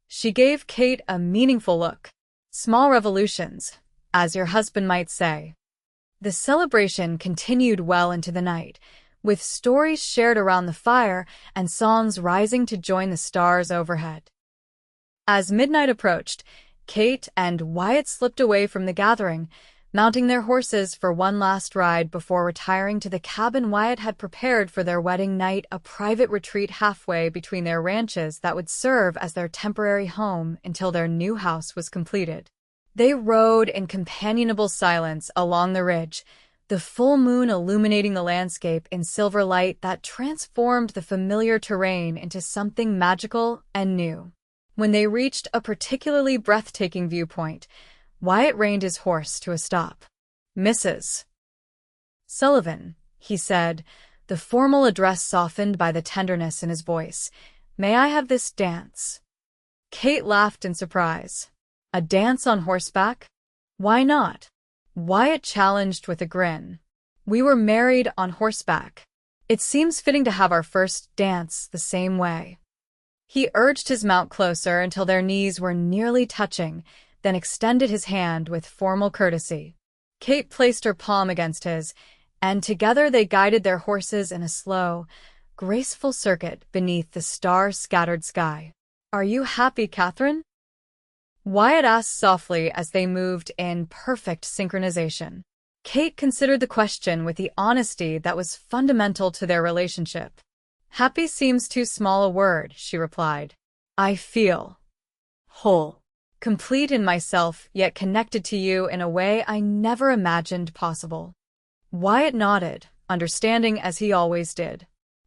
She gave Kate a meaningful look. "Small revolutions, as your husband might say." The celebration continued well into the night, with stories shared around the fire and songs rising to join the stars overhead. As midnight approached, Kate and Wyatt slipped away from the gathering, mounting their horses for one last ride before retiring to the cabin Wyatt had prepared for their wedding night, a private retreat halfway between their ranches that would serve as their temporary home until their new house was completed. They rode in companionable silence along the ridge, the full moon illuminating the landscape in silver light that transformed the familiar terrain into something magical and new. When they reached a particularly breathtaking viewpoint, Wyatt reined his horse to a stop. "Mrs. Sullivan," he said, the formal address softened by the tenderness in his voice, "may I have this dance?" Kate laughed in surprise. "A dance on horseback? Why not?" Wyatt challenged with a grin. "We were married on horseback. It seems fitting to have our first dance the same way." He urged his mount closer until their knees were nearly touching, then extended his hand with formal courtesy. Kate placed her palm against his, and together they guided their horses in a slow, graceful circuit beneath the star-scattered sky. "Are you happy, Katherine?" Wyatt asked softly as they moved in perfect synchronization. Kate considered the question with the honesty that was fundamental to their relationship. "Happy seems too small a word," she replied. "I feel whole, complete in myself, yet connected to you in a way I never imagined possible." Wyatt nodded, understanding as he always did.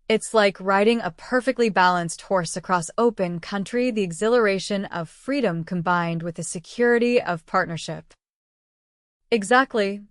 "It's like riding a perfectly balanced horse across open country, the exhilaration of freedom combined with the security of partnership." "Exactly,"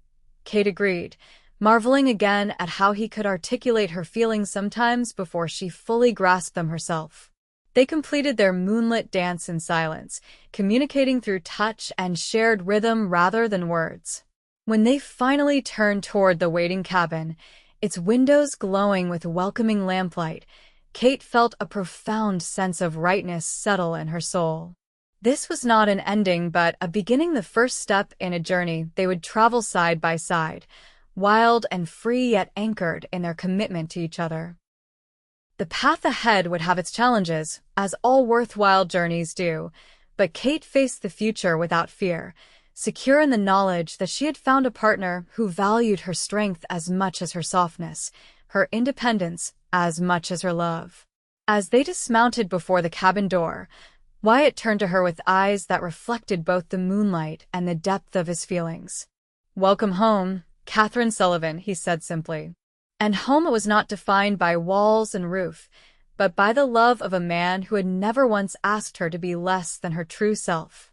Kate agreed, marveling again at how he could articulate her feelings sometimes before she fully grasped them herself. They completed their moonlit dance in silence, communicating through touch and shared rhythm rather than words. When they finally turned toward the waiting cabin, its windows glowing with welcoming lamplight, Kate felt a profound sense of rightness settle in her soul. This was not an ending but a beginning, the first step in a journey they would travel side by side, wild and free yet anchored in their commitment to each other. The path ahead would have its challenges, as all worthwhile journeys do, but Kate faced the future without fear, secure in the knowledge that she had found a partner who valued her strength as much as her softness, her independence as much as her love. As they dismounted before the cabin door, Wyatt turned to her with eyes that reflected both the moonlight and the depth of his feelings. "Welcome home, Katherine Sullivan," he said simply. And home was not defined by walls and roof, but by the love of a man who had never once asked her to be less than her true self.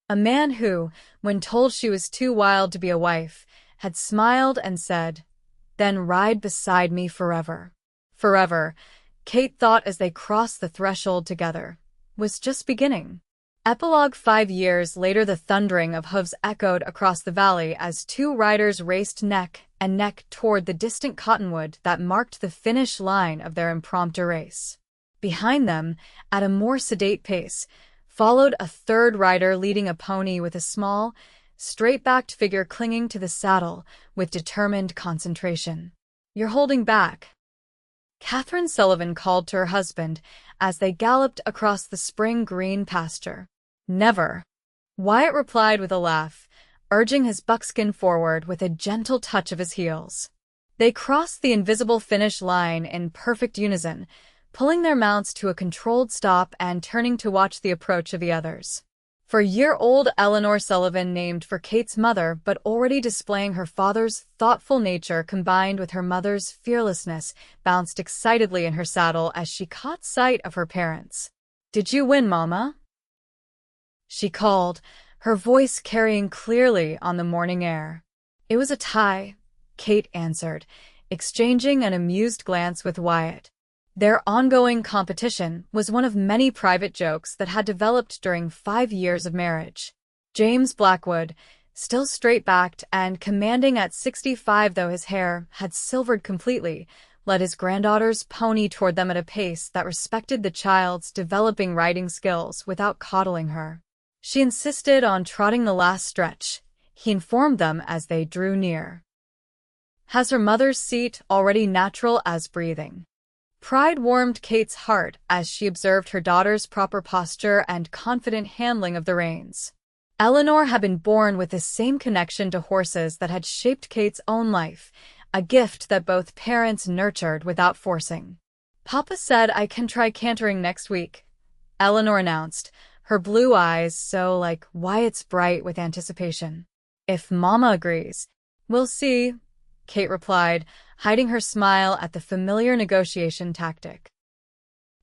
A man who, when told she was too wild to be a wife, had smiled and said, "Then ride beside me forever." Forever, Kate thought as they crossed the threshold together, was just beginning. Epilogue 5 years later, the thundering of hooves echoed across the valley as two riders raced neck and neck toward the distant cottonwood that marked the finish line of their impromptu race. Behind them, at a more sedate pace, followed a third rider leading a pony with a small, straight-backed figure clinging to the saddle with determined concentration. "You're holding back," Katherine Sullivan called to her husband as they galloped across the spring green pasture. "Never," Wyatt replied with a laugh, urging his buckskin forward with a gentle touch of his heels. They crossed the invisible finish line in perfect unison, pulling their mounts to a controlled stop and turning to watch the approach of the others. 4-year-old Eleanor Sullivan, named for Kate's mother but already displaying her father's thoughtful nature combined with her mother's fearlessness, bounced excitedly in her saddle as she caught sight of her parents. "Did you win, Mama?" she called, her voice carrying clearly on the morning air. "It was a tie," Kate answered, exchanging an amused glance with Wyatt. Their ongoing competition was one of many private jokes that had developed during 5 years of marriage. James Blackwood, still straight-backed and commanding at 65 though his hair had silvered completely, led his granddaughter's pony toward them at a pace that respected the child's developing riding skills without coddling her. She insisted on trotting the last stretch, he informed them as they drew near. "Has her mother's seat already natural as breathing?" Pride warmed Kate's heart as she observed her daughter's proper posture and confident handling of the reins. Eleanor had been born with the same connection to horses that had shaped Kate's own life, a gift that both parents nurtured without forcing. "Papa said I can try cantering next week," Eleanor announced, her blue eyes so like Wyatt's bright with anticipation. "If Mama agrees, we'll see," Kate replied, hiding her smile at the familiar negotiation tactic.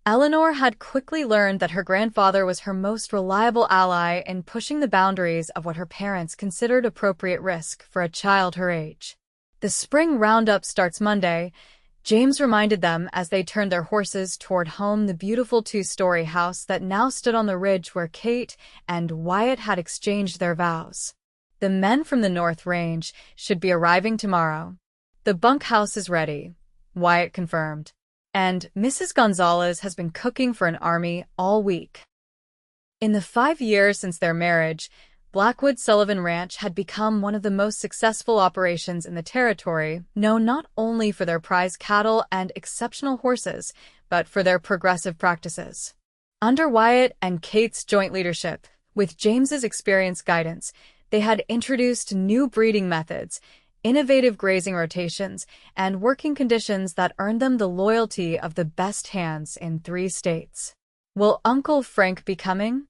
Eleanor had quickly learned that her grandfather was her most reliable ally in pushing the boundaries of what her parents considered appropriate risk for a child her age. "The spring roundup starts Monday," James reminded them as they turned their horses toward home, the beautiful 2-story house that now stood on the ridge where Kate and Wyatt had exchanged their vows. "The men from the North Range should be arriving tomorrow." "The bunkhouse is ready," Wyatt confirmed. "And Mrs. Gonzalez has been cooking for an army all week." In the 5 years since their marriage, Blackwood Sullivan Ranch had become one of the most successful operations in the territory, known not only for their prize cattle and exceptional horses, but for their progressive practices. Under Wyatt and Kate's joint leadership, with James's experienced guidance, they had introduced new breeding methods, innovative grazing rotations, and working conditions that earned them the loyalty of the best hands in 3 states. "Will Uncle Frank be coming?"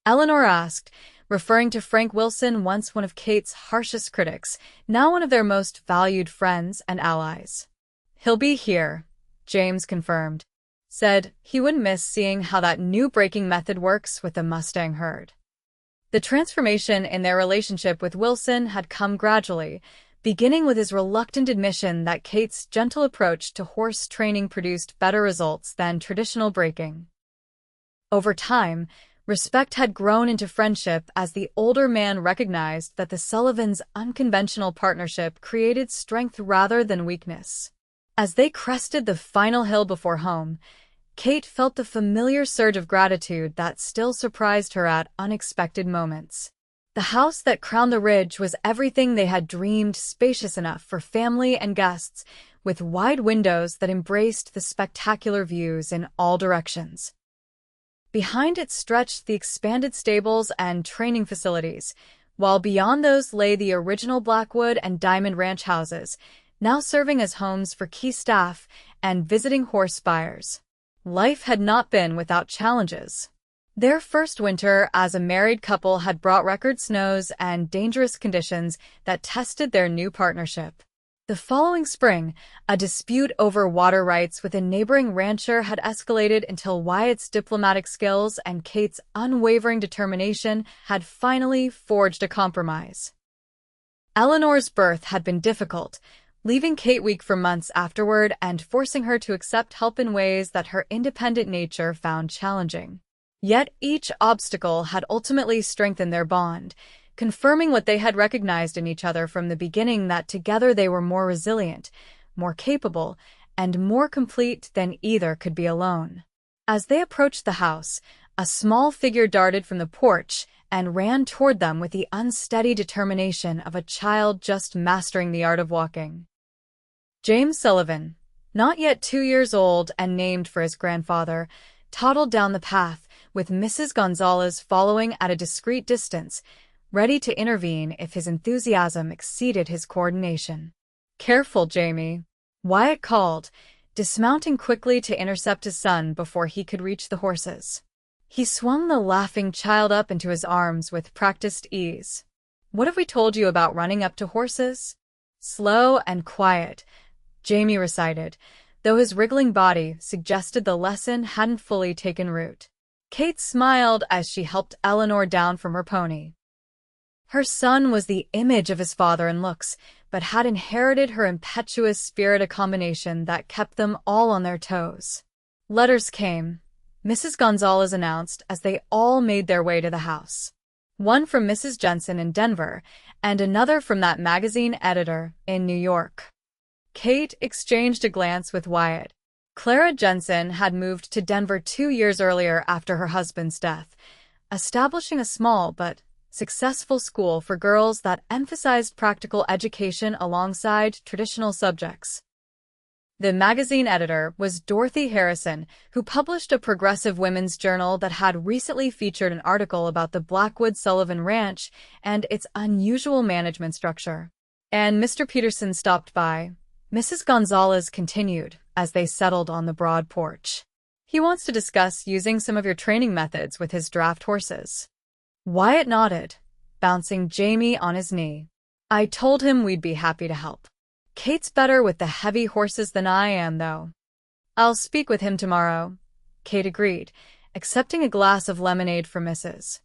Eleanor asked, referring to Frank Wilson, once one of Kate's harshest critics, now one of their most valued friends and allies. "He'll be here," James confirmed. Said he wouldn't miss seeing how that new braking method works with the Mustang herd. The transformation in their relationship with Wilson had come gradually, beginning with his reluctant admission that Kate's gentle approach to horse training produced better results than traditional braking. Over time, respect had grown into friendship as the older man recognized that the Sullivans' unconventional partnership created strength rather than weakness. As they crested the final hill before home, Kate felt the familiar surge of gratitude that still surprised her at unexpected moments. The house that crowned the ridge was everything they had dreamed, spacious enough for family and guests, with wide windows that embraced the spectacular views in all directions. Behind it stretched the expanded stables and training facilities, while beyond those lay the original Blackwood and Diamond Ranch houses, now serving as homes for key staff and visiting horse buyers. Life had not been without challenges. Their first winter as a married couple had brought record snows and dangerous conditions that tested their new partnership. The following spring, a dispute over water rights with a neighboring rancher had escalated until Wyatt's diplomatic skills and Kate's unwavering determination had finally forged a compromise. Eleanor's birth had been difficult, leaving Kate weak for months afterward and forcing her to accept help in ways that her independent nature found challenging. Yet each obstacle had ultimately strengthened their bond, confirming what they had recognized in each other from the beginning, that together they were more resilient, more capable, and more complete than either could be alone. As they approached the house, a small figure darted from the porch and ran toward them with the unsteady determination of a child just mastering the art of walking. James Sullivan, not yet 2 years old and named for his grandfather, toddled down the path, with Mrs. Gonzalez following at a discreet distance, ready to intervene if his enthusiasm exceeded his coordination. "Careful, Jamie," Wyatt called, dismounting quickly to intercept his son before he could reach the horses. He swung the laughing child up into his arms with practiced ease. "What have we told you about running up to horses?" "Slow and quiet," Jamie recited, though his wriggling body suggested the lesson hadn't fully taken root. Kate smiled as she helped Eleanor down from her pony. Her son was the image of his father in looks, but had inherited her impetuous spirit, a combination that kept them all on their toes. Letters came, Mrs. Gonzalez announced as they all made their way to the house. One from Mrs. Jensen in Denver, and another from that magazine editor in New York. Kate exchanged a glance with Wyatt. Clara Jensen had moved to Denver 2 years earlier after her husband's death, establishing a small but successful school for girls that emphasized practical education alongside traditional subjects. The magazine editor was Dorothy Harrison, who published a progressive women's journal that had recently featured an article about the Blackwood Sullivan Ranch and its unusual management structure. And Mr. Peterson stopped by, Mrs. Gonzalez continued, as they settled on the broad porch. "He wants to discuss using some of your training methods with his draft horses." Wyatt nodded, bouncing Jamie on his knee. "I told him we'd be happy to help. Kate's better with the heavy horses than I am, though." "I'll speak with him tomorrow," Kate agreed, accepting a glass of lemonade for Mrs.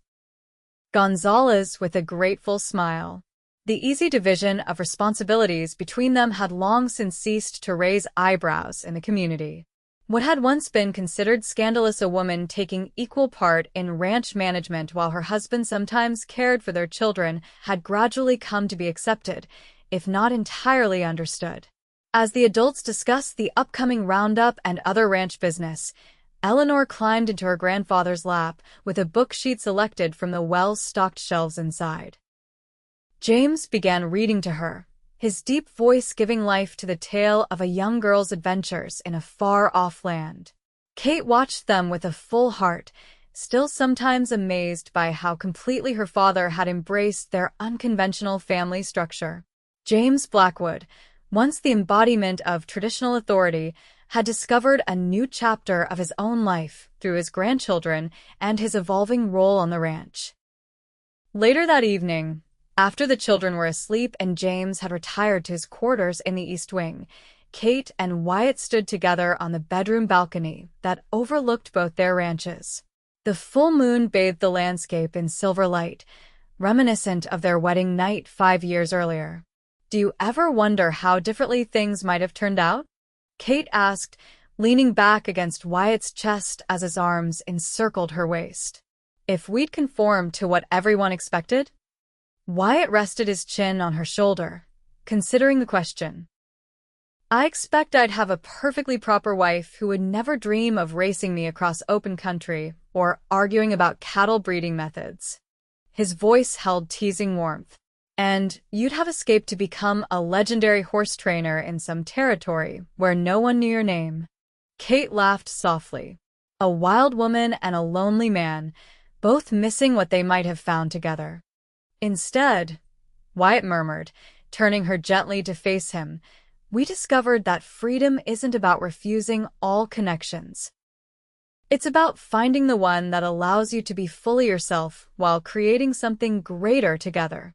Gonzalez with a grateful smile. The easy division of responsibilities between them had long since ceased to raise eyebrows in the community. What had once been considered scandalous, a woman taking equal part in ranch management while her husband sometimes cared for their children, had gradually come to be accepted, if not entirely understood. As the adults discussed the upcoming roundup and other ranch business, Eleanor climbed into her grandfather's lap with a book she'd selected from the well-stocked shelves inside. James began reading to her, his deep voice giving life to the tale of a young girl's adventures in a far-off land. Kate watched them with a full heart, still sometimes amazed by how completely her father had embraced their unconventional family structure. James Blackwood, once the embodiment of traditional authority, had discovered a new chapter of his own life through his grandchildren and his evolving role on the ranch. Later that evening, after the children were asleep and James had retired to his quarters in the East Wing, Kate and Wyatt stood together on the bedroom balcony that overlooked both their ranches. The full moon bathed the landscape in silver light, reminiscent of their wedding night 5 years earlier. "Do you ever wonder how differently things might have turned out?" Kate asked, leaning back against Wyatt's chest as his arms encircled her waist. "If we'd conformed to what everyone expected?" Wyatt rested his chin on her shoulder, considering the question. "I expect I'd have a perfectly proper wife who would never dream of racing me across open country or arguing about cattle breeding methods." His voice held teasing warmth. "And you'd have escaped to become a legendary horse trainer in some territory where no one knew your name." Kate laughed softly. A wild woman and a lonely man, both missing what they might have found together. "Instead," Wyatt murmured, turning her gently to face him, "we discovered that freedom isn't about refusing all connections. It's about finding the one that allows you to be fully yourself while creating something greater together."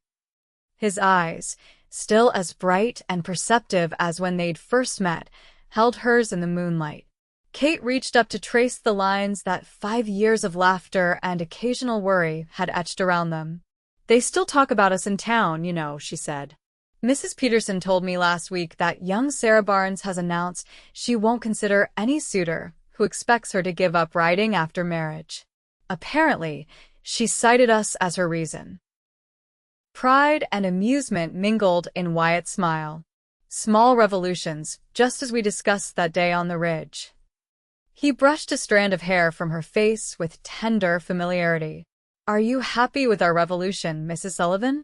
His eyes, still as bright and perceptive as when they'd first met, held hers in the moonlight. Kate reached up to trace the lines that 5 years of laughter and occasional worry had etched around them. "They still talk about us in town, she said. "Mrs. Peterson told me last week that young Sarah Barnes has announced she won't consider any suitor who expects her to give up riding after marriage. Apparently, she cited us as her reason." Pride and amusement mingled in Wyatt's smile. Small revolutions, just as we discussed that day on the ridge. He brushed a strand of hair from her face with tender familiarity. "Are you happy with our revolution, Mrs. Sullivan?"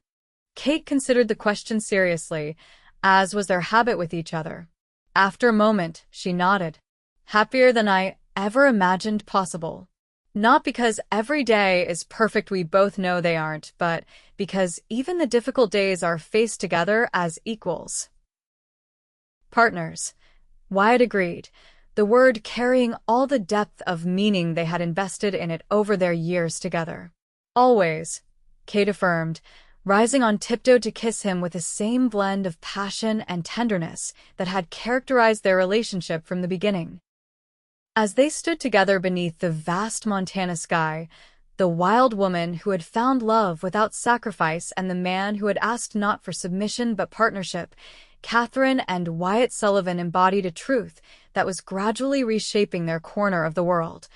Kate considered the question seriously, as was their habit with each other. After a moment, she nodded. "Happier than I ever imagined possible. Not because every day is perfect, we both know they aren't, but because even the difficult days are faced together as equals." "Partners," Wyatt agreed, the word carrying all the depth of meaning they had invested in it over their years together. "Always," Kate affirmed, rising on tiptoe to kiss him with the same blend of passion and tenderness that had characterized their relationship from the beginning. As they stood together beneath the vast Montana sky, the wild woman who had found love without sacrifice and the man who had asked not for submission but partnership, Katherine and Wyatt Sullivan embodied a truth that was gradually reshaping their corner of the world,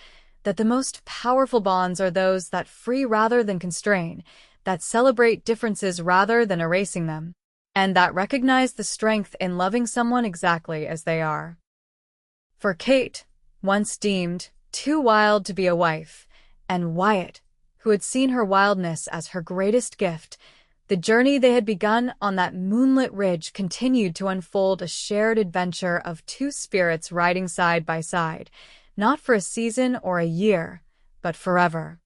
that the most powerful bonds are those that free rather than constrain, that celebrate differences rather than erasing them, and that recognize the strength in loving someone exactly as they are. For Kate, once deemed too wild to be a wife, and Wyatt, who had seen her wildness as her greatest gift, the journey they had begun on that moonlit ridge continued to unfold, a shared adventure of two spirits riding side by side, not for a season or a year, but forever.